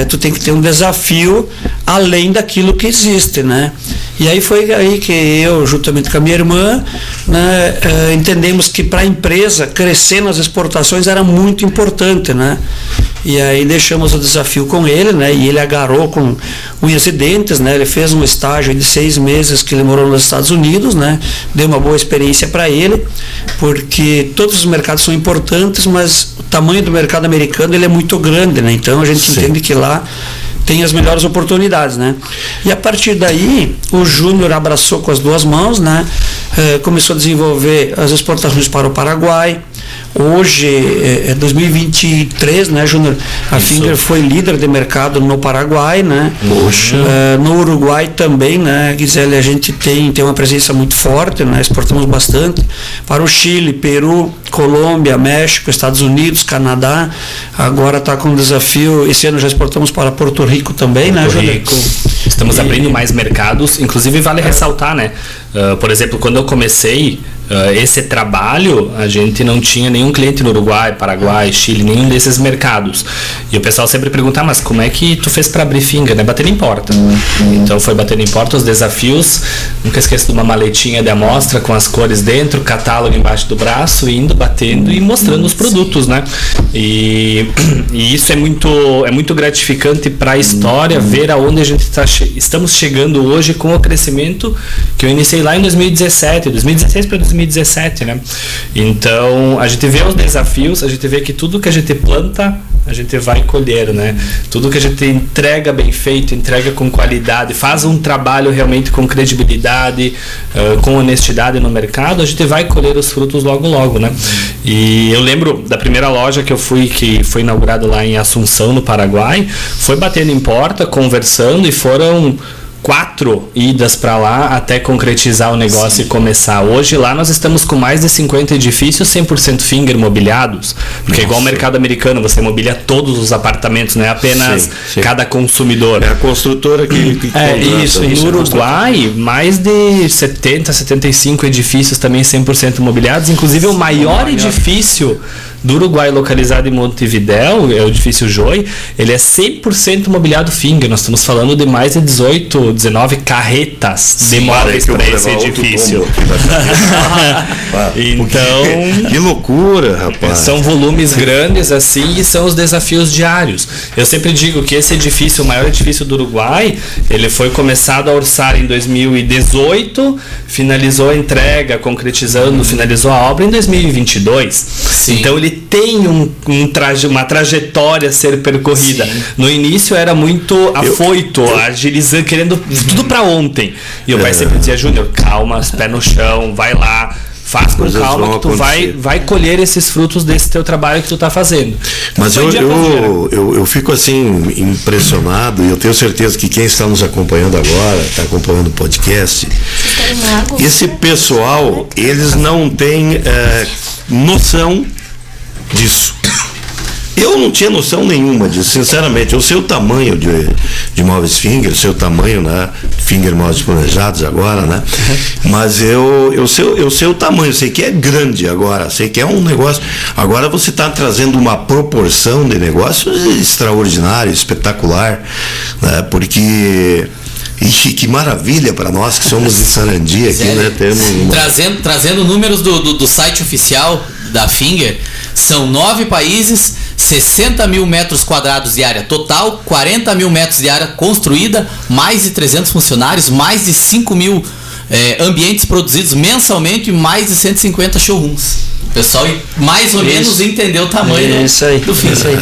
tu tem que ter um desafio além daquilo que existe, né? E aí foi aí que eu, juntamente com a minha irmã, né, entendemos que para a empresa crescer nas exportações era muito importante, né? E aí deixamos o desafio com ele, né? E ele agarrou com unhas e dentes, né? Ele fez um estágio de 6 meses que ele morou nos Estados Unidos, né? Deu uma boa experiência para ele, porque todos os mercados são importantes, mas o tamanho do mercado americano ele é muito grande, né? Então a gente entende que lá tem as melhores oportunidades, né? E a partir daí, o Júnior abraçou com as 2 mãos, né? Começou a desenvolver as exportações para o Paraguai. Hoje, é 2023, né, Júnior? A Finger foi líder de mercado no Paraguai, né? Poxa. No Uruguai também, né, Gisele, a gente tem uma presença muito forte, né? Exportamos bastante para o Chile, Peru, Colômbia, México, Estados Unidos, Canadá. Agora está com um desafio, esse ano já exportamos para Porto Rico também, né, Júnior? Estamos abrindo mais mercados, inclusive vale ressaltar, né? Por exemplo, quando eu comecei esse trabalho, a gente não tinha nenhum cliente no Uruguai, Paraguai, Chile, nenhum desses mercados. E o pessoal sempre pergunta, mas como é que tu fez para abrir Finger, né? Batendo em porta. Então foi batendo em porta os desafios. Nunca esqueço de uma maletinha de amostra com as cores dentro, catálogo embaixo do braço, indo, batendo e mostrando os produtos, né? E isso é muito gratificante para a história, ver aonde a gente estamos chegando hoje com o crescimento que eu iniciei lá em 2017, 2016 para 2017, né? Então, a gente vê os desafios, a gente vê que tudo que a gente planta, a gente vai colher, né? Tudo que a gente entrega bem feito, entrega com qualidade, faz um trabalho realmente com credibilidade, com honestidade no mercado, a gente vai colher os frutos logo logo, né? E eu lembro da primeira loja que eu fui, que foi inaugurada lá em Assunção, no Paraguai, foi batendo em porta, conversando, e foram 4 idas para lá até concretizar o negócio e começar. Hoje lá nós estamos com mais de 50 edifícios 100% Finger mobiliados, porque igual o mercado americano, você mobília todos os apartamentos, não é apenas cada consumidor. É a construtora que isso. No Uruguai, mais de 70, 75 edifícios também 100% mobiliados, inclusive o maior edifício do Uruguai, localizado em Montevidéu, é o edifício Joy, ele é 100% mobiliado Finger. Nós estamos falando de mais de 18, 19 carretas de móveis para esse edifício. Então, que loucura, rapaz. São volumes grandes assim, e são os desafios diários. Eu sempre digo que esse edifício, o maior edifício do Uruguai, ele foi começado a orçar em 2018, finalizou a entrega, concretizando, finalizou a obra em 2022. Sim. Então ele tem uma trajetória a ser percorrida. Sim. No início era muito afoito, agilizando, querendo tudo para ontem. E o pai sempre dizia, Júnior, calma, pé no chão, vai lá, faz com calma que tu vai colher esses frutos desse teu trabalho que tu tá fazendo. Mas eu fico assim impressionado, e eu tenho certeza que quem está nos acompanhando agora, está acompanhando o podcast, esse pessoal, eles não têm noção disso. Eu não tinha noção nenhuma disso, sinceramente. Eu sei o tamanho de móveis Finger, eu sei o tamanho, né? Finger móveis planejados agora, né? Mas eu sei o tamanho, eu sei que é grande agora, sei que é um negócio. Agora você está trazendo uma proporção de negócio extraordinário, espetacular, né? Porque que maravilha para nós que somos de Sarandi aqui, né? Trazendo números do site oficial da Finger, são 9 países, 60 mil metros quadrados de área total, 40 mil metros de área construída, mais de 300 funcionários, mais de 5 mil ambientes produzidos mensalmente e mais de 150 showrooms. O pessoal mais ou menos entendeu o tamanho do Finger.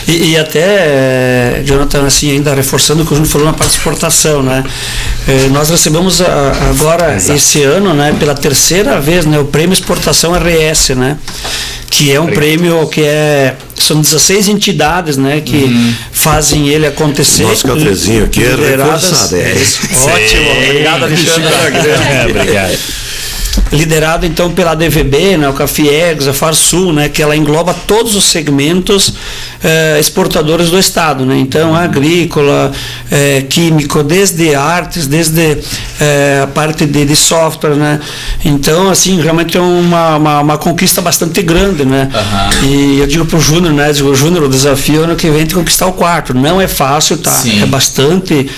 E até, Jonathan, assim, ainda reforçando o que o Júnior falou na parte de exportação, né? Nós recebemos agora, esse ano, né, pela 3ª vez, né, o Prêmio Exportação RS, né? Que é um prêmio que são 16 entidades, né, que fazem ele acontecer. Nosso cafezinho aqui é reforçado. Ótimo, obrigado, Alexandre. Obrigado. liderado então pela ADVB, né, o Cafiegs, a Farsul, né, que ela engloba todos os segmentos exportadores do estado, né? Então agrícola, químico, desde artes, desde a parte de software, né? Então assim, realmente é uma conquista bastante grande, né? E eu digo para o Júnior, né? Digo, Júnior, o desafio ano que vem é conquistar o quarto. Não é fácil, tá? Sim. É bastante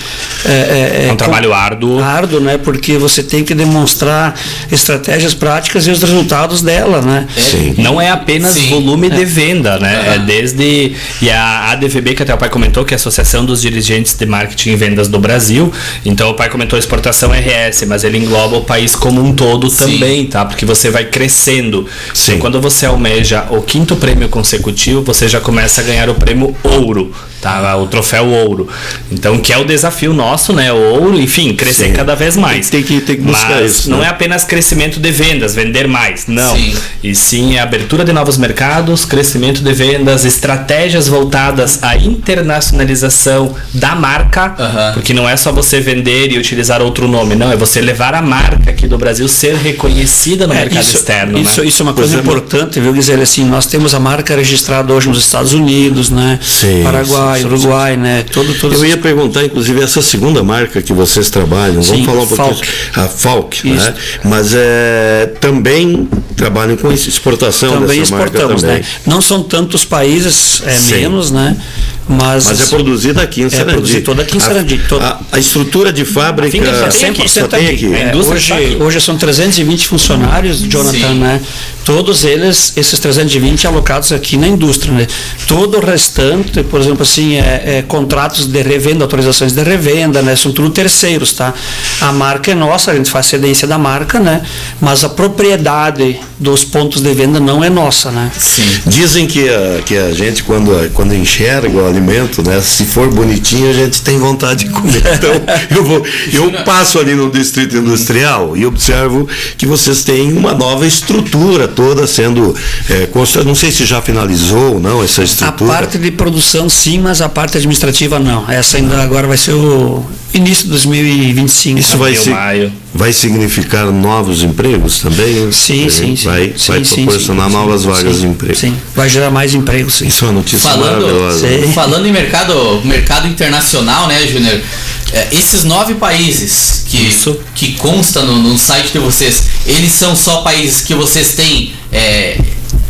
um trabalho árduo, né? Porque você tem que demonstrar estratégias práticas e os resultados dela, né? Sim. Não é apenas volume de venda, né? É desde... E a ADVB, que até o pai comentou, que é a Associação dos Dirigentes de Marketing e Vendas do Brasil. Então o pai comentou exportação RS, mas ele engloba o país como um todo também, tá? Porque você vai crescendo. Sim. Então, quando você almeja o 5º prêmio consecutivo, você já começa a ganhar o prêmio ouro, tá? O troféu ouro. Então, que é o desafio nosso, né? O ouro, enfim, crescer cada vez mais. Tem que buscar isso. Não é apenas crescimento de vendas, vender mais. Não. E sim é abertura de novos mercados, crescimento de vendas, estratégias voltadas à internacionalização da marca, porque não é só você vender e utilizar outro nome, não. É você levar a marca aqui do Brasil ser reconhecida no mercado externo. Isso é uma coisa importante, viu, Gisele? Assim, nós temos a marca registrada hoje nos Estados Unidos, né? Paraguai, Uruguai, né? Eu ia perguntar, inclusive, essa segunda marca que vocês trabalham, vamos falar um pouquinho, a Falk, né? Mas também trabalham com exportação também dessa marca exportamos, também. Né? Não são tantos países, menos, né? Mas é produzida aqui em Sarandi. É produzida toda aqui em Sarandi. A estrutura de fábrica é 100% aqui. Hoje são 320 funcionários, Jonathan, né? Todos eles, esses 320 alocados aqui na indústria, né? Todo o restante, por exemplo, assim, contratos de revenda, autorizações de revenda, né? São tudo terceiros, tá? A marca é nossa, a gente faz cedência da marca, né? Mas a propriedade dos pontos de venda não é nossa, né? Sim. Dizem que a gente, quando enxerga o alimento, né? Se for bonitinho, a gente tem vontade de comer. Então, eu passo ali no distrito industrial e observo que vocês têm uma nova estrutura toda sendo construída. Não sei se já finalizou ou não essa estrutura. A parte de produção sim, mas a parte administrativa não. Essa ainda agora vai ser o início de 2025. Isso vai significar novos empregos também? Sim. Vai proporcionar novas vagas de emprego. Sim, vai gerar mais empregos. Sim. Isso é uma notícia maravilhosa. Falando em mercado internacional, né, Júnior? Esses 9 países que consta no site de vocês, eles são só países que vocês têm,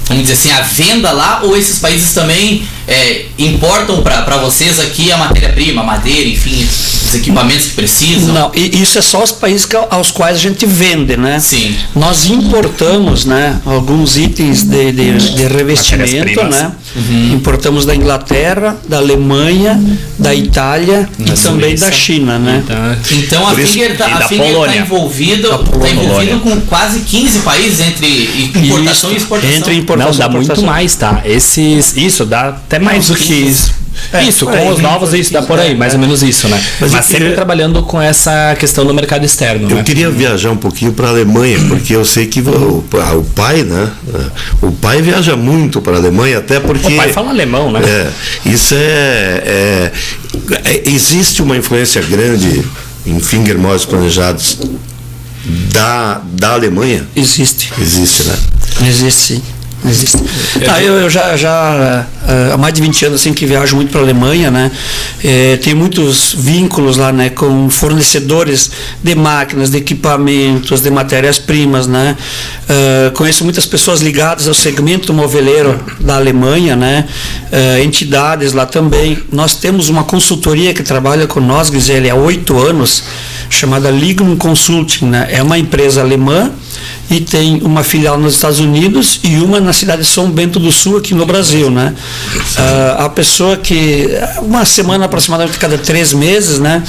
vamos dizer assim, a venda lá, ou esses países também importam para vocês aqui a matéria-prima, a madeira, enfim, os equipamentos que precisam? Não, isso é só os países aos quais a gente vende, né? Sim. Nós importamos, né, alguns itens de revestimento, né? Importamos da Inglaterra, da Alemanha, da Itália e também da China, né? Então a Finger está envolvida com quase 15 países entre importação e exportação. Entre importação e exportação. Dá muito mais, tá? Isso dá até mais do que isso. Com os novos isso dá por aí, mais ou menos isso, né? Mas sempre trabalhando com essa questão do mercado externo. Eu queria viajar um pouquinho para a Alemanha, porque eu sei que o pai, né? O pai viaja muito para a Alemanha, até porque... O pai fala alemão, né? Isso existe uma influência grande em Finger Móveis Planejados da Alemanha? Existe, né? Existe, sim. Existe. Eu já há mais de 20 anos assim, que viajo muito para a Alemanha, né? Tem muitos vínculos lá, né, com fornecedores de máquinas, de equipamentos, de matérias-primas, né? Conheço muitas pessoas ligadas ao segmento moveleiro da Alemanha, né? Entidades lá também. Nós temos uma consultoria que trabalha com nós, Gisele, há 8 anos, chamada Lignum Consulting, né? É uma empresa alemã e tem uma filial nos Estados Unidos e uma na cidade de São Bento do Sul, aqui no Brasil, né? A pessoa que, uma semana aproximadamente cada 3 meses, né?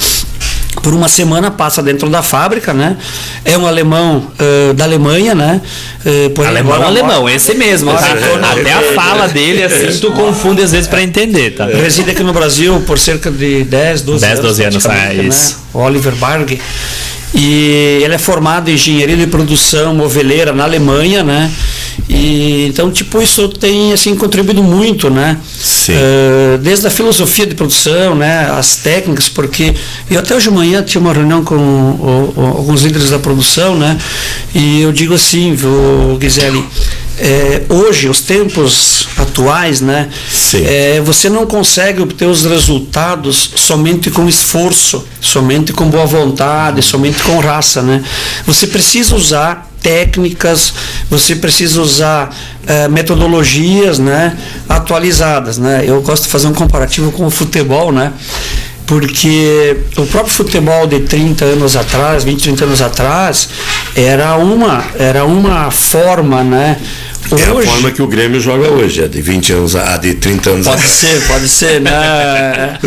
Por uma semana passa dentro da fábrica, né? É um alemão da Alemanha, né? Alemão, esse mesmo. Até a fala dele, assim, tu confunde às vezes para entender, tá? Reside aqui no Brasil por cerca de 12 anos. Isso. Oliver Barg. E ele é formado em engenharia de produção moveleira na Alemanha, né? E então, tipo, isso tem assim contribuído muito, né? Desde a filosofia de produção, né, as técnicas, porque eu até hoje de manhã tinha uma reunião com alguns líderes da produção, né? E eu digo assim, viu, Gisele, hoje, os tempos atuais, né, você não consegue obter os resultados somente com esforço, somente com boa vontade, somente com raça, né? Você precisa usar técnicas, você precisa usar metodologias, né, atualizadas, né? Eu gosto de fazer um comparativo com o futebol, né? Porque o próprio futebol de 30 anos atrás, 20, 30 anos atrás, era uma forma, né? É a forma que o Grêmio joga hoje, de 20 anos a de 30 anos atrás. Pode ser, né?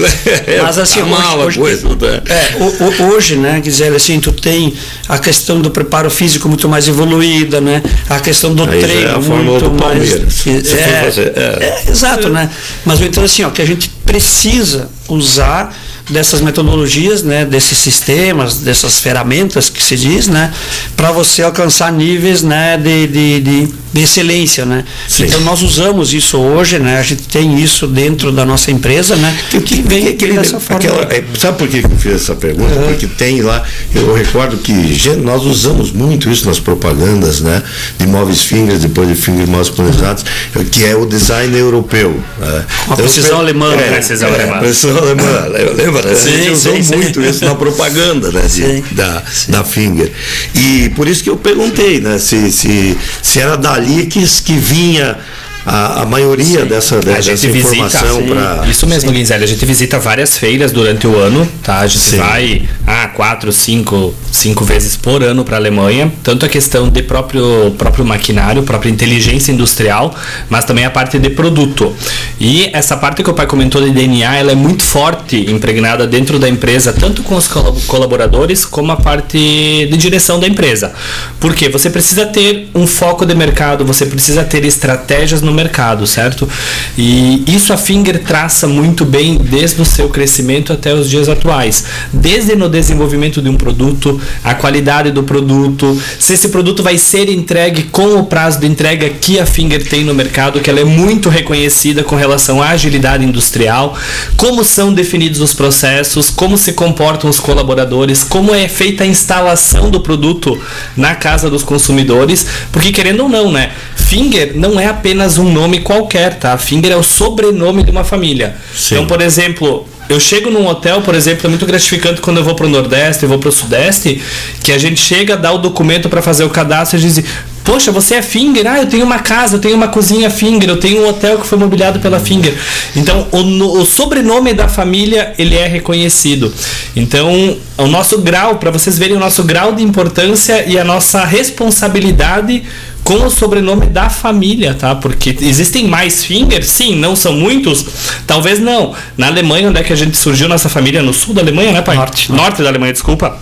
Mas assim, hoje, né, Gisele, assim, tu tem a questão do preparo físico muito mais evoluída, né? A questão do treino muito mais. Exato, né? Mas então assim, que a gente precisa usar dessas metodologias, né, desses sistemas, dessas ferramentas que se diz, né, para você alcançar níveis, né, de excelência, né? Então nós usamos isso hoje, né? A gente tem isso dentro da nossa empresa, né? Que vem dessa forma. Sabe por que eu fiz essa pergunta? Porque tem lá, eu recordo que nós usamos muito isso nas propagandas, né, de móveis Finger, depois de Finger móveis planejados, que é o design europeu. Né? A precisão alemã. Precisão alemã. Lembra? A gente usou muito isso na propaganda, né, da Finger. E por isso que eu perguntei, né, se era dali que vinha a maioria dessa informação. Isso mesmo, Gisele, a gente visita várias feiras durante o ano, tá? A gente vai 4, 5 vezes por ano para a Alemanha, tanto a questão de próprio maquinário, própria inteligência industrial, mas também a parte de produto. E essa parte que o pai comentou de DNA, ela é muito forte, impregnada dentro da empresa, tanto com os colaboradores, como a parte de direção da empresa. Porque você precisa ter um foco de mercado, você precisa ter estratégias no mercado, certo? E isso a Finger traça muito bem desde o seu crescimento até os dias atuais. Desde no desenvolvimento de um produto, a qualidade do produto, se esse produto vai ser entregue com o prazo de entrega que a Finger tem no mercado, que ela é muito reconhecida com relação à agilidade industrial, como são definidos os processos, como se comportam os colaboradores, como é feita a instalação do produto na casa dos consumidores, porque querendo ou não, né? Finger não é apenas um nome qualquer, tá? Finger é o sobrenome de uma família. Sim. Então, por exemplo, eu chego num hotel, por exemplo, é muito gratificante quando eu vou para o Nordeste, eu vou para o Sudeste, que a gente chega, dá o documento para fazer o cadastro e diz: poxa, você é Finger? Eu tenho uma casa, eu tenho uma cozinha Finger, eu tenho um hotel que foi mobiliado pela Finger. Então, o sobrenome da família, ele é reconhecido. Então, o nosso grau, para vocês verem o nosso grau de importância e a nossa responsabilidade com o sobrenome da família, tá? Porque existem mais Finger, sim, não são muitos, talvez não. Na Alemanha, onde é que a gente surgiu, nossa família, no sul da Alemanha, né, pai? Norte da Alemanha, desculpa.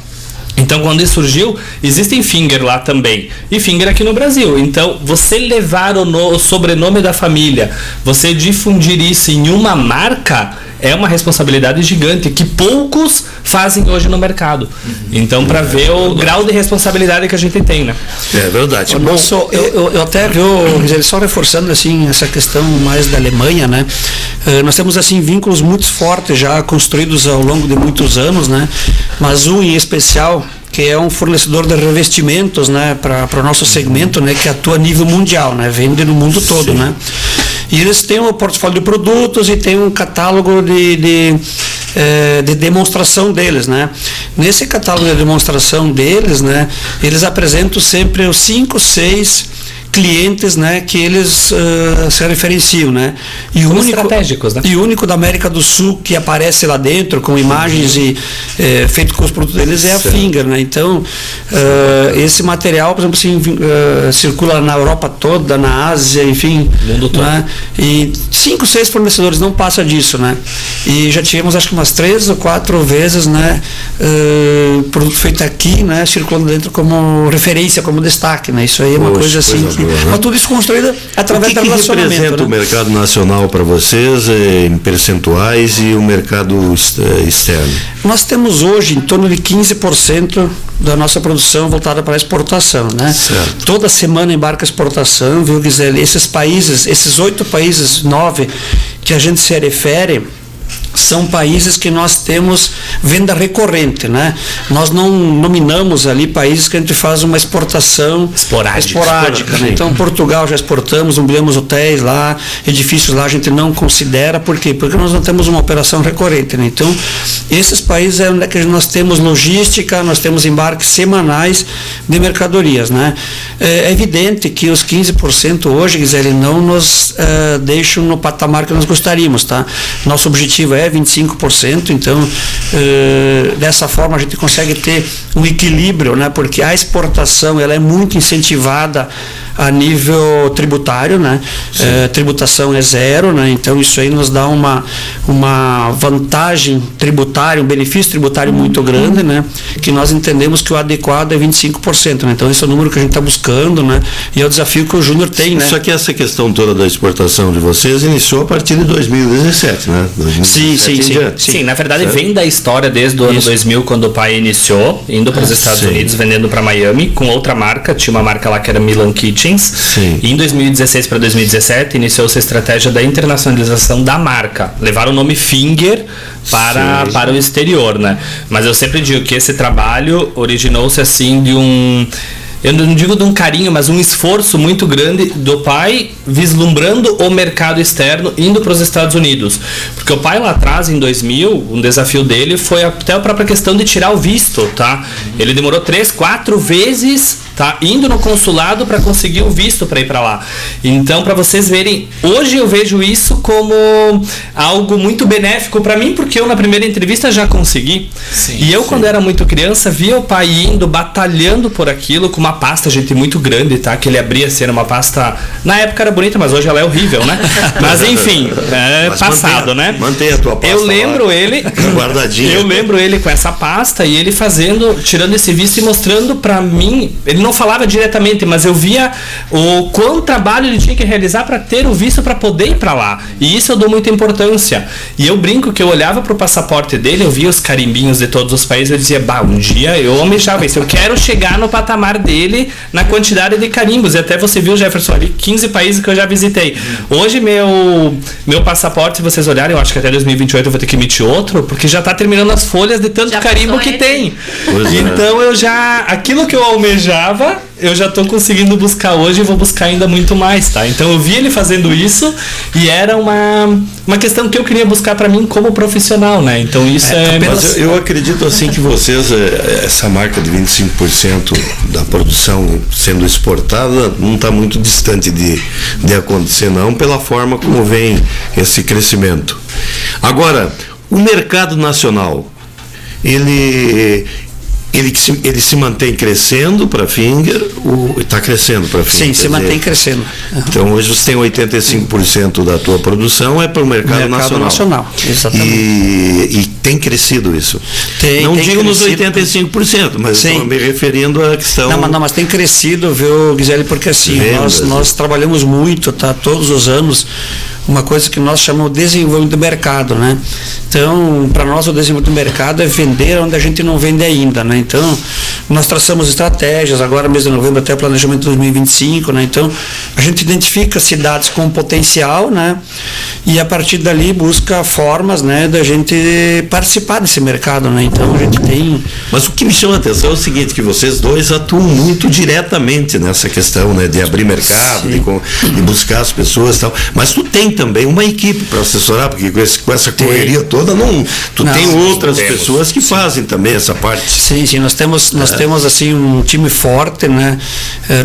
Então, quando isso surgiu, existem Finger lá também. E Finger aqui no Brasil. Então, você levar o sobrenome da família, você difundir isso em uma marca, é uma responsabilidade gigante que poucos fazem hoje no mercado. Então, para ver o grau de responsabilidade que a gente tem, né? É verdade. Eu até vi, só reforçando assim essa questão mais da Alemanha, né? Nós temos assim vínculos muito fortes já construídos ao longo de muitos anos, né? Mas um em especial, que é um fornecedor de revestimentos, né, para o nosso segmento, né, que atua a nível mundial, né, vende no mundo todo, né. E eles têm um portfólio de produtos e tem um catálogo de demonstração deles, né. Nesse catálogo de demonstração deles, né, eles apresentam sempre os 5, 6 clientes, né, que eles se referenciam, né? E o único, estratégicos, né? E o único da América do Sul que aparece lá dentro com imagens e feito com os produtos deles é a Finger, né? Então, esse material, por exemplo, assim, circula na Europa toda, na Ásia, enfim, mundo todo. Né? E 5, 6 fornecedores, não passa disso, né? e já tivemos acho que umas 3 ou 4 vezes, né, produto feito aqui, né, circulando dentro como referência, como destaque, né? Isso aí é uma coisa assim que, boa, né? Mas tudo isso construído através da relacionamento. O que representa, né, o mercado nacional para vocês em percentuais e o mercado externo? Nós temos hoje em torno de 15% da nossa produção voltada para a exportação, né? Certo. Toda semana embarca exportação, viu, Gisele? Esses países, esses 8 países, 9 que a gente se refere, são países que nós temos venda recorrente, né? Nós não nominamos ali países que a gente faz uma exportação esporádica, né? Então, Portugal já exportamos, nomeamos hotéis lá, edifícios lá a gente não considera, por quê? Porque nós não temos uma operação recorrente, né? Então, esses países é onde nós temos logística, nós temos embarques semanais de mercadorias, né? É evidente que os 15% hoje, Gisele, não nos deixam no patamar que nós gostaríamos, tá? Nosso objetivo é 25%, então dessa forma a gente consegue ter um equilíbrio, né? Porque a exportação ela é muito incentivada a nível tributário, né? Tributação é 0, né? Então isso aí nos dá uma vantagem tributária, um benefício tributário muito grande, né? Que nós entendemos que o adequado é 25%, né? Então esse é o número que a gente está buscando, né? E é o desafio que o Júnior tem, né? Só que essa questão toda da exportação de vocês iniciou a partir de 2017, né? 2017 sim, na verdade vem da história desde o ano 2000, quando o pai iniciou, indo para os Estados Unidos, vendendo para Miami, com outra marca, tinha uma marca lá que era Milan Kitchens. E em 2016 para 2017 iniciou-se a estratégia da internacionalização da marca, levar o nome Finger para o exterior, né? Mas eu sempre digo que esse trabalho originou-se assim de eu não digo de um carinho, mas um esforço muito grande do pai vislumbrando o mercado externo, indo para os Estados Unidos. Porque o pai lá atrás, em 2000, um desafio dele foi até a própria questão de tirar o visto, tá? Ele demorou 3, 4 vezes, tá? Indo no consulado para conseguir o visto para ir para lá. Então, para vocês verem, hoje eu vejo isso como algo muito benéfico para mim, porque eu na primeira entrevista já consegui. Quando era muito criança, via o pai indo, batalhando por aquilo, com uma pasta, gente, muito grande, tá? Que ele abria, assim, era uma pasta, na época era bonita, mas hoje ela é horrível, né? Mas enfim, passado, né? Mantém a tua pasta. Eu lembro lá, ele guardadinha. Eu lembro ele com essa pasta e ele tirando esse visto e mostrando para mim. Ele não falava diretamente, mas eu via o quão trabalho ele tinha que realizar para ter o visto para poder ir para lá. E isso eu dou muita importância. E eu brinco que eu olhava pro passaporte dele, eu via os carimbinhos de todos os países, eu dizia, um dia eu almejava isso, eu quero chegar no patamar dele na quantidade de carimbos. E até você viu, Jefferson, ali 15 países que eu já visitei. Hoje meu passaporte, se vocês olharem, eu acho que até 2028 eu vou ter que emitir outro, porque já está terminando as folhas de tanto carimbo que tem. Então aquilo que eu almejava, eu já estou conseguindo buscar hoje e vou buscar ainda muito mais, tá? Então eu vi ele fazendo isso e era uma questão que eu queria buscar para mim como profissional, né? Então isso Mas eu acredito assim que vocês, essa marca de 25% da produção sendo exportada não está muito distante de acontecer, não, pela forma como vem esse crescimento. Agora, o mercado nacional, ele se mantém crescendo para Finger, está crescendo para Finger? Sim, se mantém crescendo. Então hoje você tem 85% da tua produção é para o mercado nacional. Exatamente. E tem crescido isso. Não digo nos 85%, mas estou me referindo à questão... Não, mas tem crescido, viu, Gisele, porque assim, nós trabalhamos muito, tá, todos os anos, uma coisa que nós chamamos de desenvolvimento do mercado, né? Então, para nós o desenvolvimento do mercado é vender onde a gente não vende ainda, né? Então, nós traçamos estratégias, agora mês de novembro até o planejamento de 2025, né? Então, a gente identifica cidades com potencial, né? E a partir dali busca formas, né, da gente participar desse mercado, né? Então, a gente tem... Mas o que me chama a atenção é o seguinte, que vocês dois atuam muito diretamente nessa questão, né, de abrir mercado, de buscar as pessoas e tal, mas tu tem também uma equipe para assessorar, porque com essa correria toda, tem outras pessoas que fazem também essa parte. Sim, nós temos assim um time forte, né,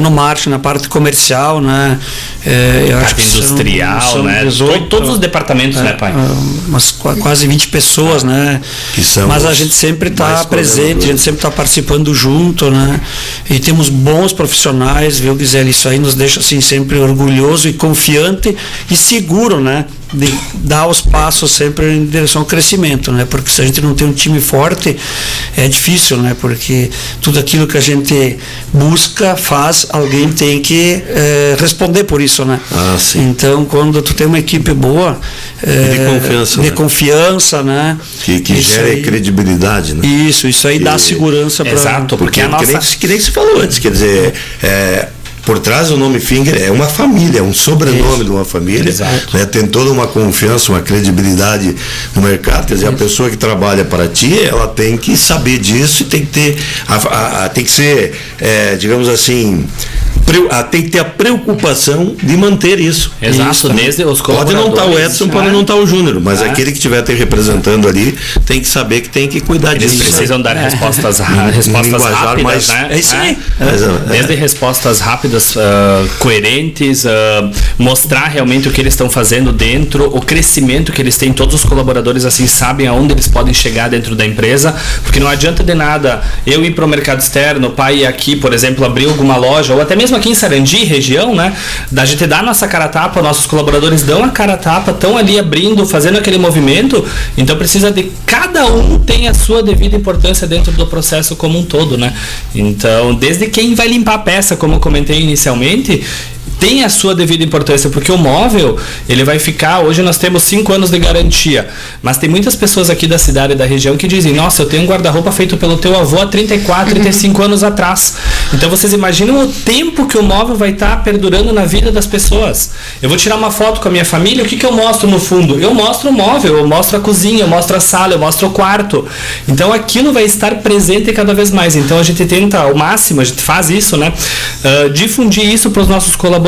no marketing, na parte comercial, né, eu acho que industrial, né, 18, todos os departamentos, né, pai? Quase 20 pessoas, né, mas a gente sempre está presente, a gente sempre está participando junto, né, e temos bons profissionais, viu, Gisele, isso aí nos deixa assim sempre orgulhoso e confiante e seguro, né, de dar os passos sempre em direção ao crescimento, né? Porque se a gente não tem um time forte, é difícil, né? Porque tudo aquilo que a gente busca, faz, alguém tem que responder por isso, né? Sim. Então, quando tu tem uma equipe boa, de confiança, né? Que gera credibilidade, né? Isso aí dá segurança para... Exato, porque a nossa... Que nem você falou antes, quer dizer, por trás do nome Finger é uma família, é um sobrenome de uma família, né? Tem toda uma confiança, uma credibilidade no mercado, quer dizer, a pessoa que trabalha para ti, ela tem que saber disso e tem que ter, tem que ser, digamos assim, tem que ter a preocupação de manter isso. Exato, isso, desde os pode não estar o Edson, pode não estar o Júnior, mas aquele que estiver te representando ali tem que saber que tem que cuidar disso. Eles precisam dar respostas rápidas, mais, né? É isso aí. Desde respostas rápidas, coerentes, mostrar realmente o que eles estão fazendo dentro, o crescimento que eles têm, todos os colaboradores assim sabem aonde eles podem chegar dentro da empresa, porque não adianta de nada eu ir para o mercado externo, o pai ir aqui, por exemplo, abrir alguma loja, ou até mesmo aqui em Sarandi, região, né? Da gente dar a nossa cara a tapa, nossos colaboradores dão a cara a tapa, estão ali abrindo, fazendo aquele movimento, então precisa de cada um tem a sua devida importância dentro do processo como um todo, né? Então, desde quem vai limpar a peça, como eu comentei inicialmente, tem a sua devida importância, porque o móvel, ele vai ficar, hoje nós temos 5 anos de garantia, mas tem muitas pessoas aqui da cidade e da região que dizem, nossa, eu tenho um guarda-roupa feito pelo teu avô há 34, 35 anos atrás. Então vocês imaginam o tempo que o móvel vai estar perdurando na vida das pessoas. Eu vou tirar uma foto com a minha família, o que eu mostro no fundo? Eu mostro o móvel, eu mostro a cozinha, eu mostro a sala, eu mostro o quarto. Então aquilo vai estar presente cada vez mais. Então a gente tenta ao máximo, a gente faz isso, né? Difundir isso para os nossos colaboradores,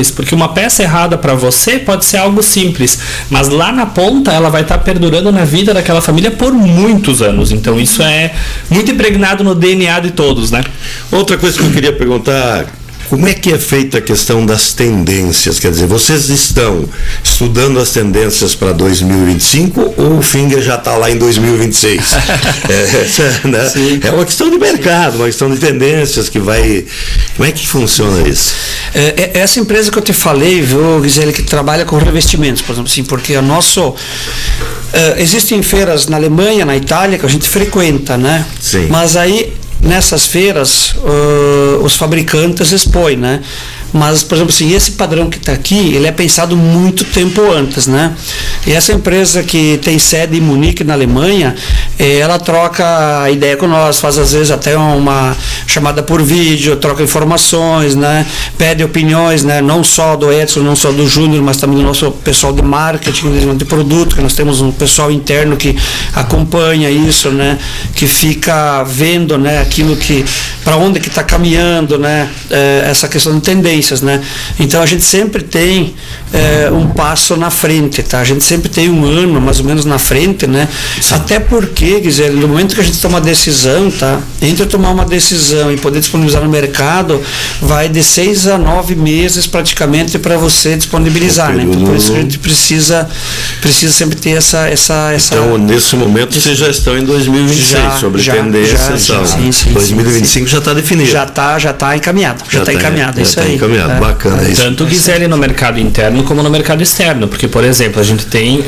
porque uma peça errada para você pode ser algo simples, mas lá na ponta ela vai estar perdurando na vida daquela família por muitos anos. Então isso é muito impregnado no DNA de todos, né? Outra coisa que eu queria perguntar, como é que é feita a questão das tendências? Quer dizer, vocês estão estudando as tendências para 2025 ou o Finger já está lá em 2026? Né? É uma questão de mercado, uma questão de tendências que vai... Como é que funciona isso? Essa empresa que eu te falei, viu, Gisele, que trabalha com revestimentos, por exemplo, assim, porque o nosso... existem feiras na Alemanha, na Itália, que a gente frequenta, né? Sim. Mas aí... Nessas feiras, os fabricantes expõem, né? Mas, por exemplo, assim, esse padrão que está aqui, ele é pensado muito tempo antes, né? E essa empresa que tem sede em Munique, na Alemanha, ela troca a ideia com nós, faz às vezes até uma chamada por vídeo, troca informações, né? Pede opiniões, né? Não só do Edson, não só do Júnior, mas também do nosso pessoal de marketing, de produto, que nós temos um pessoal interno que acompanha isso, né? Que fica vendo, né? Aquilo que, para onde que está caminhando, né? Essa questão de tendência. Né? Então a gente sempre tem um passo na frente, tá? A gente sempre tem um ano mais ou menos na frente, né? Até porque, Gisele, no momento que a gente toma uma decisão, tá? Entre tomar uma decisão e poder disponibilizar no mercado, vai de 6 a 9 meses praticamente para você disponibilizar, né? Então por isso que a gente precisa sempre ter essa... Então nesse momento vocês já estão em 2026 sobre tendências. Sim, 2025 já está definido. Já está encaminhado. Já está encaminhado, isso aí. Bacana isso. Tanto Gisele no mercado interno como no mercado externo, porque, por exemplo, a gente tem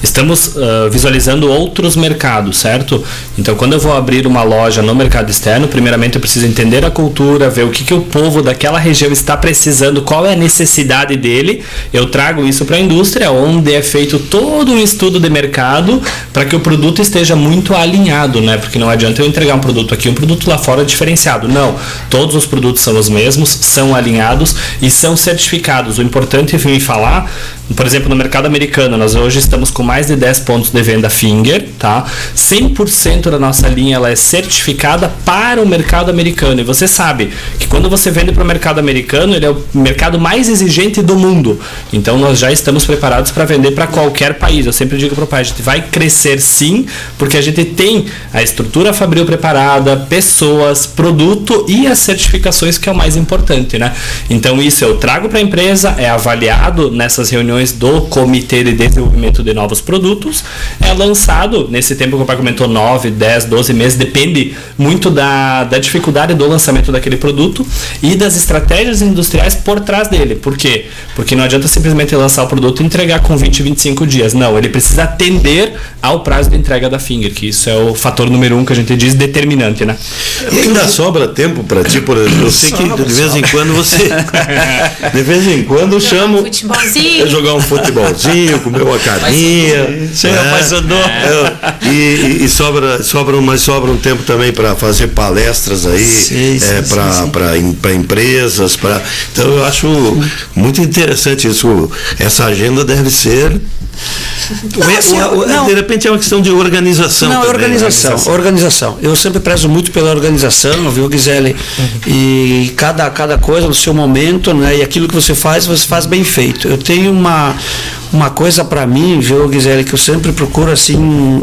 estamos visualizando outros mercados, certo? Então, quando eu vou abrir uma loja no mercado externo, primeiramente eu preciso entender a cultura, ver o que o povo daquela região está precisando, qual é a necessidade dele. Eu trago isso para a indústria, onde é feito todo um estudo de mercado para que o produto esteja muito alinhado, né? Porque não adianta eu entregar um produto aqui, um produto lá fora diferenciado. Não, todos os produtos são os mesmos, são alinhados e são certificados. O importante é me falar, por exemplo, no mercado americano, nós hoje estamos com mais de 10 pontos de venda Finger, tá? 100% da nossa linha ela é certificada para o mercado americano. E você sabe que quando você vende para o mercado americano, ele é o mercado mais exigente do mundo. Então nós já estamos preparados para vender para qualquer país. Eu sempre digo para o pai, a gente vai crescer sim, porque a gente tem a estrutura fabril preparada, pessoas, produto e as certificações, que é o mais importante, né? Então isso eu trago para a empresa, é avaliado nessas reuniões do Comitê de Desenvolvimento de Novos novos produtos, é lançado, nesse tempo que o pai comentou, 9, 10, 12 meses, depende muito da dificuldade do lançamento daquele produto e das estratégias industriais por trás dele. Por quê? Porque não adianta simplesmente lançar o produto e entregar com 20, 25 dias. Não, ele precisa atender ao prazo de entrega da Finger, que isso é o fator número 1 que a gente diz determinante, né? E ainda sobra tempo para ti, por exemplo, eu sei que de vez em quando você de vez em quando eu chamo jogar um futebolzinho, comer uma carninha, e sobra um tempo também para fazer palestras aí, para empresas, então eu acho muito interessante isso. Essa agenda deve ser de repente é uma questão de organização. Não, também, organização. Eu sempre prezo muito pela organização, viu, Gisele? E cada coisa no seu momento, né? E aquilo que você faz bem feito. Eu tenho uma coisa para mim, viu, Gisele, que eu sempre procuro assim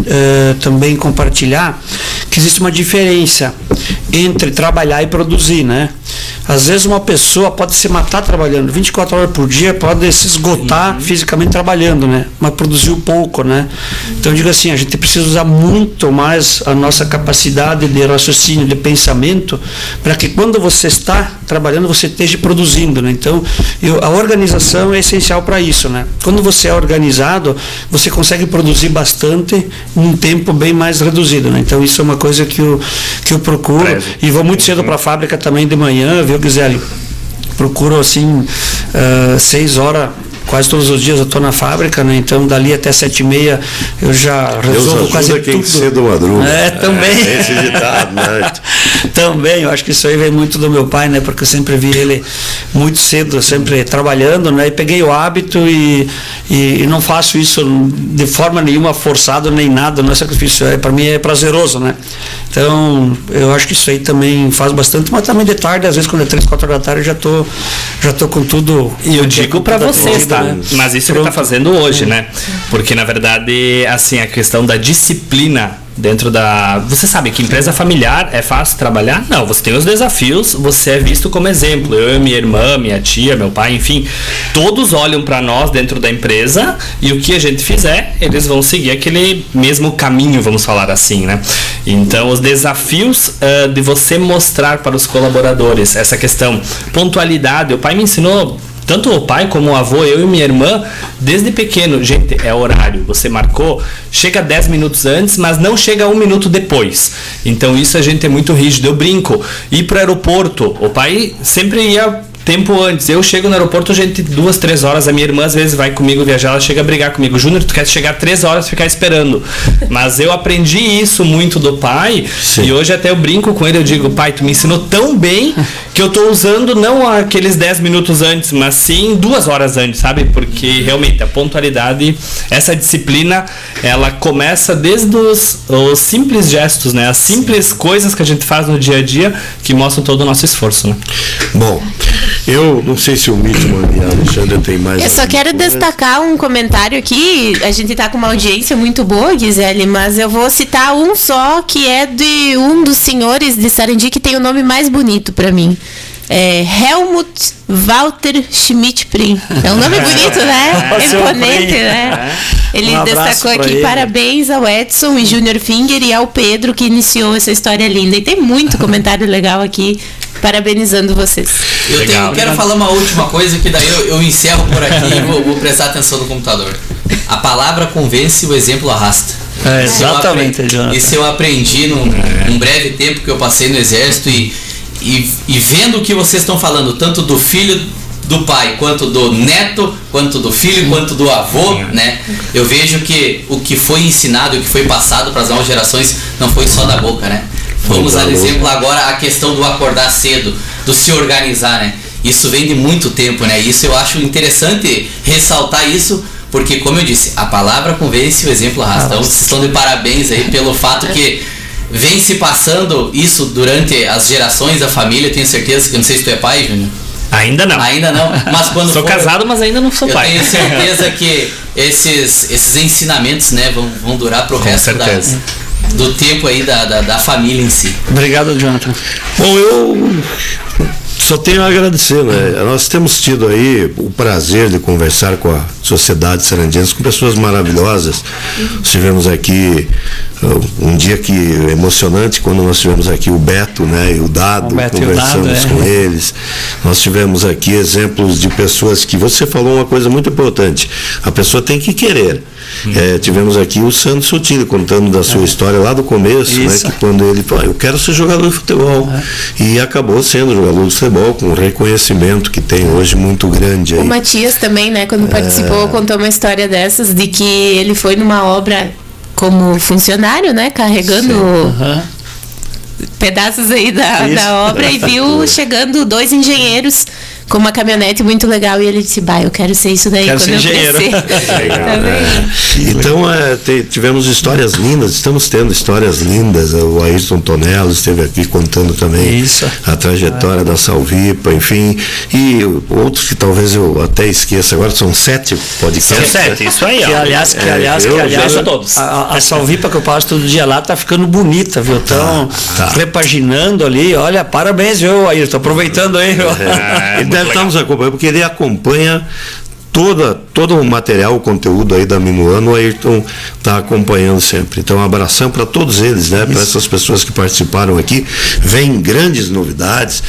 também compartilhar, que existe uma diferença entre trabalhar e produzir, né? Às vezes uma pessoa pode se matar trabalhando 24 horas por dia, pode se esgotar fisicamente trabalhando, né? Mas produziu pouco, né? Então eu digo assim, a gente precisa usar muito mais a nossa capacidade de raciocínio, de pensamento, para que quando você está trabalhando, você esteja produzindo, né? Então, a organização é essencial para isso, né? Quando você é organizado, você consegue produzir bastante num tempo bem mais reduzido, né? Então isso é uma coisa que eu procuro. E vou muito cedo para a fábrica também de manhã, viu, Gisele? Procuro assim 6 horas, quase todos os dias eu estou na fábrica, né? Então dali até 7h30 eu já resolvo quase tudo. Cedo madruga. Também. Esse ditado, né? Também, eu acho que isso aí vem muito do meu pai, né? Porque eu sempre vi ele muito cedo, sempre trabalhando, né? E peguei o hábito e não faço isso de forma nenhuma forçado nem nada, não é sacrifício, para mim é prazeroso, né? Então, eu acho que isso aí também faz bastante, mas também de tarde, às vezes quando é 3, 4 horas da tarde, eu já tô com tudo. E eu digo para vocês, tá? Né? Mas isso que ele tá fazendo hoje, né? Porque na verdade, assim, a questão da disciplina dentro da... Você sabe que empresa familiar é fácil trabalhar? Não, você tem os desafios, você é visto como exemplo. Eu, minha irmã, minha tia, meu pai, enfim, todos olham para nós dentro da empresa e o que a gente fizer, eles vão seguir aquele mesmo caminho, vamos falar assim, né? Então, os desafios de você mostrar para os colaboradores essa questão, pontualidade. O pai me ensinou, tanto o pai como o avô, eu e minha irmã, desde pequeno, gente, é horário, você marcou, chega 10 minutos antes, mas não chega 1 minuto depois. Então isso a gente é muito rígido. Eu brinco, ir para o aeroporto, o pai sempre ia tempo antes. Eu chego no aeroporto, gente, 2, 3 horas. A minha irmã às vezes vai comigo viajar, ela chega a brigar comigo. Júnior, tu quer chegar 3 horas e ficar esperando. Mas eu aprendi isso muito do pai. Sim. E hoje até eu brinco com ele, eu digo, pai, tu me ensinou tão bem que eu tô usando não aqueles 10 minutos antes, mas sim 2 horas antes, sabe? Porque realmente a pontualidade, essa disciplina, ela começa desde os simples gestos, né? As simples coisas que a gente faz no dia a dia que mostram todo o nosso esforço, né? Bom, eu não sei se o Mitchell e a Alexandra tem mais. Eu só quero destacar um comentário aqui. A gente tá com uma audiência muito boa, Gisele, mas eu vou citar um só, que é de um dos senhores de Sarandi que tem o nome mais bonito para mim. Helmut Walter Schmidt-Prim. É um nome bonito, né? Imponente, né? Ele destacou aqui, parabéns ao Edson e Júnior Finger e ao Pedro que iniciou essa história linda. E tem muito comentário legal aqui, parabenizando vocês. Eu quero falar uma última coisa, que daí eu encerro por aqui e vou prestar atenção no computador. A palavra convence, o exemplo arrasta. Exatamente, Jonathan. Isso eu aprendi num breve tempo que eu passei no Exército e vendo o que vocês estão falando, tanto do filho do pai, quanto do neto, quanto do filho, quanto do avô, né? Eu vejo que o que foi ensinado, o que foi passado para as novas gerações não foi só da boca, né? Vamos dar exemplo agora a questão do acordar cedo, do se organizar, né? Isso vem de muito tempo, né? Isso eu acho interessante ressaltar isso, porque, como eu disse, a palavra convence, o exemplo arrasta. Então, vocês estão de parabéns aí pelo fato que vem se passando isso durante as gerações da família. Eu tenho certeza que, não sei se tu é pai, Júnior. Ainda não. Ainda não, mas quando sou casado, mas ainda não sou pai. Eu tenho certeza que esses ensinamentos, né, vão durar pro resto do tempo aí da família em si. Obrigado, Jonathan. Bom, Só tenho a agradecer, né? Nós temos tido aí o prazer de conversar com a sociedade sarandiense, com pessoas maravilhosas. Tivemos aqui um dia emocionante quando nós tivemos aqui o Beto, né, e o Dado, conversamos com eles. Nós tivemos aqui exemplos de pessoas que você falou uma coisa muito importante. A pessoa tem que querer. Tivemos aqui o Sandro Sotile contando da sua história lá do começo, né, que quando ele falou, eu quero ser jogador de futebol, e acabou sendo jogador de futebol com um reconhecimento que tem hoje muito grande aí. O Matias também, né, quando participou, contou uma história dessas, de que ele foi numa obra como funcionário, né, carregando pedaços aí da obra, e viu chegando 2 engenheiros com uma caminhonete muito legal, e ele disse, eu quero ser isso daí quando eu crescer. Então tivemos histórias lindas, estamos tendo histórias lindas. O Ayrton Tonello esteve aqui contando também a trajetória da Salvipa, enfim, e outros que talvez eu até esqueça. Agora são 7 podcasts. São 7, isso aí. Que aliás, todos. A Salvipa que eu passo todo dia lá tá ficando bonita, viu? Estão repaginando ali. Olha, parabéns, viu, Ayrton? Aproveitando aí. Deve estar nos acompanhando, porque ele acompanha todo o material, o conteúdo aí da Minuano, o Ayrton está acompanhando sempre. Então, um abração para todos eles, né? Para essas pessoas que participaram aqui. Vem grandes novidades.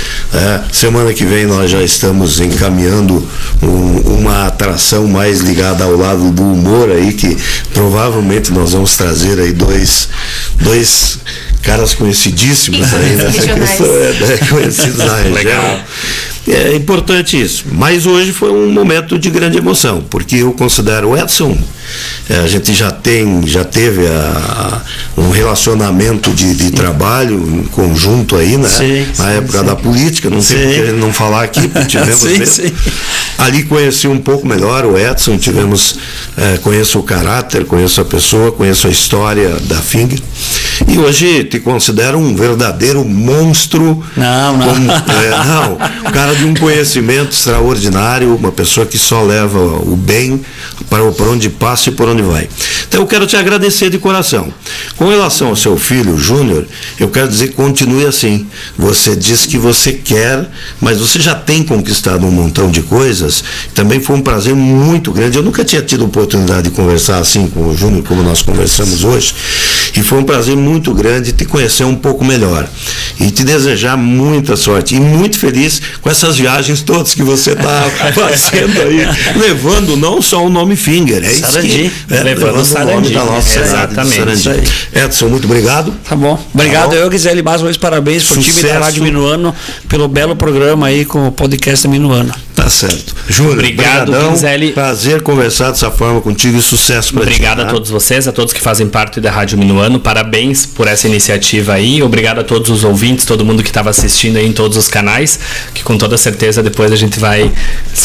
Semana que vem nós já estamos encaminhando uma atração mais ligada ao lado do humor aí, que provavelmente nós vamos trazer aí dois caras conhecidíssimos aí nessa questão, conhecidos na região. Legal. É importante isso, mas hoje foi um momento de grande emoção, porque eu considero o Edson, a gente já teve um relacionamento de trabalho em conjunto aí, né? Na época da política, não tem porque não falar aqui, porque tivemos mesmo. Ali conheci um pouco melhor o Edson, conheço o caráter, conheço a pessoa, conheço a história da Finger, e hoje te considero um verdadeiro monstro. Não. O cara de um conhecimento extraordinário, uma pessoa que só leva o bem para onde passa e por onde vai. Então eu quero te agradecer de coração. Com relação ao seu filho, Júnior, eu quero dizer que continue assim. Você diz que você quer, mas você já tem conquistado um montão de coisas. Também foi um prazer muito grande. Eu nunca tinha tido oportunidade de conversar assim com o Júnior, como nós conversamos hoje, e foi um prazer muito grande te conhecer um pouco melhor e te desejar muita sorte, e muito feliz com essas viagens todas que você está fazendo aí, levando não só o nome Finger, Sarandi, levando o nome da nossa cidade. Exatamente. Edson, muito obrigado. Tá bom. Obrigado, eu, Gisele, mais uma vez parabéns pro time da Rádio Minuano pelo belo programa aí com o podcast da Minuano. Tá certo. Júnior, obrigado, Gisele. Prazer conversar dessa forma contigo, e sucesso para ti. Obrigado a todos vocês, a todos que fazem parte da Rádio Minuano. Parabéns por essa iniciativa aí. Obrigado a todos os ouvintes, todo mundo que estava assistindo aí em todos os canais, que com toda certeza depois a gente vai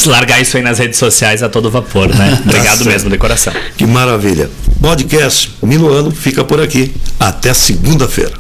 largar isso aí nas redes sociais a todo vapor, né? Obrigado mesmo, de coração. Que maravilha. Podcast Minuano fica por aqui. Até segunda-feira.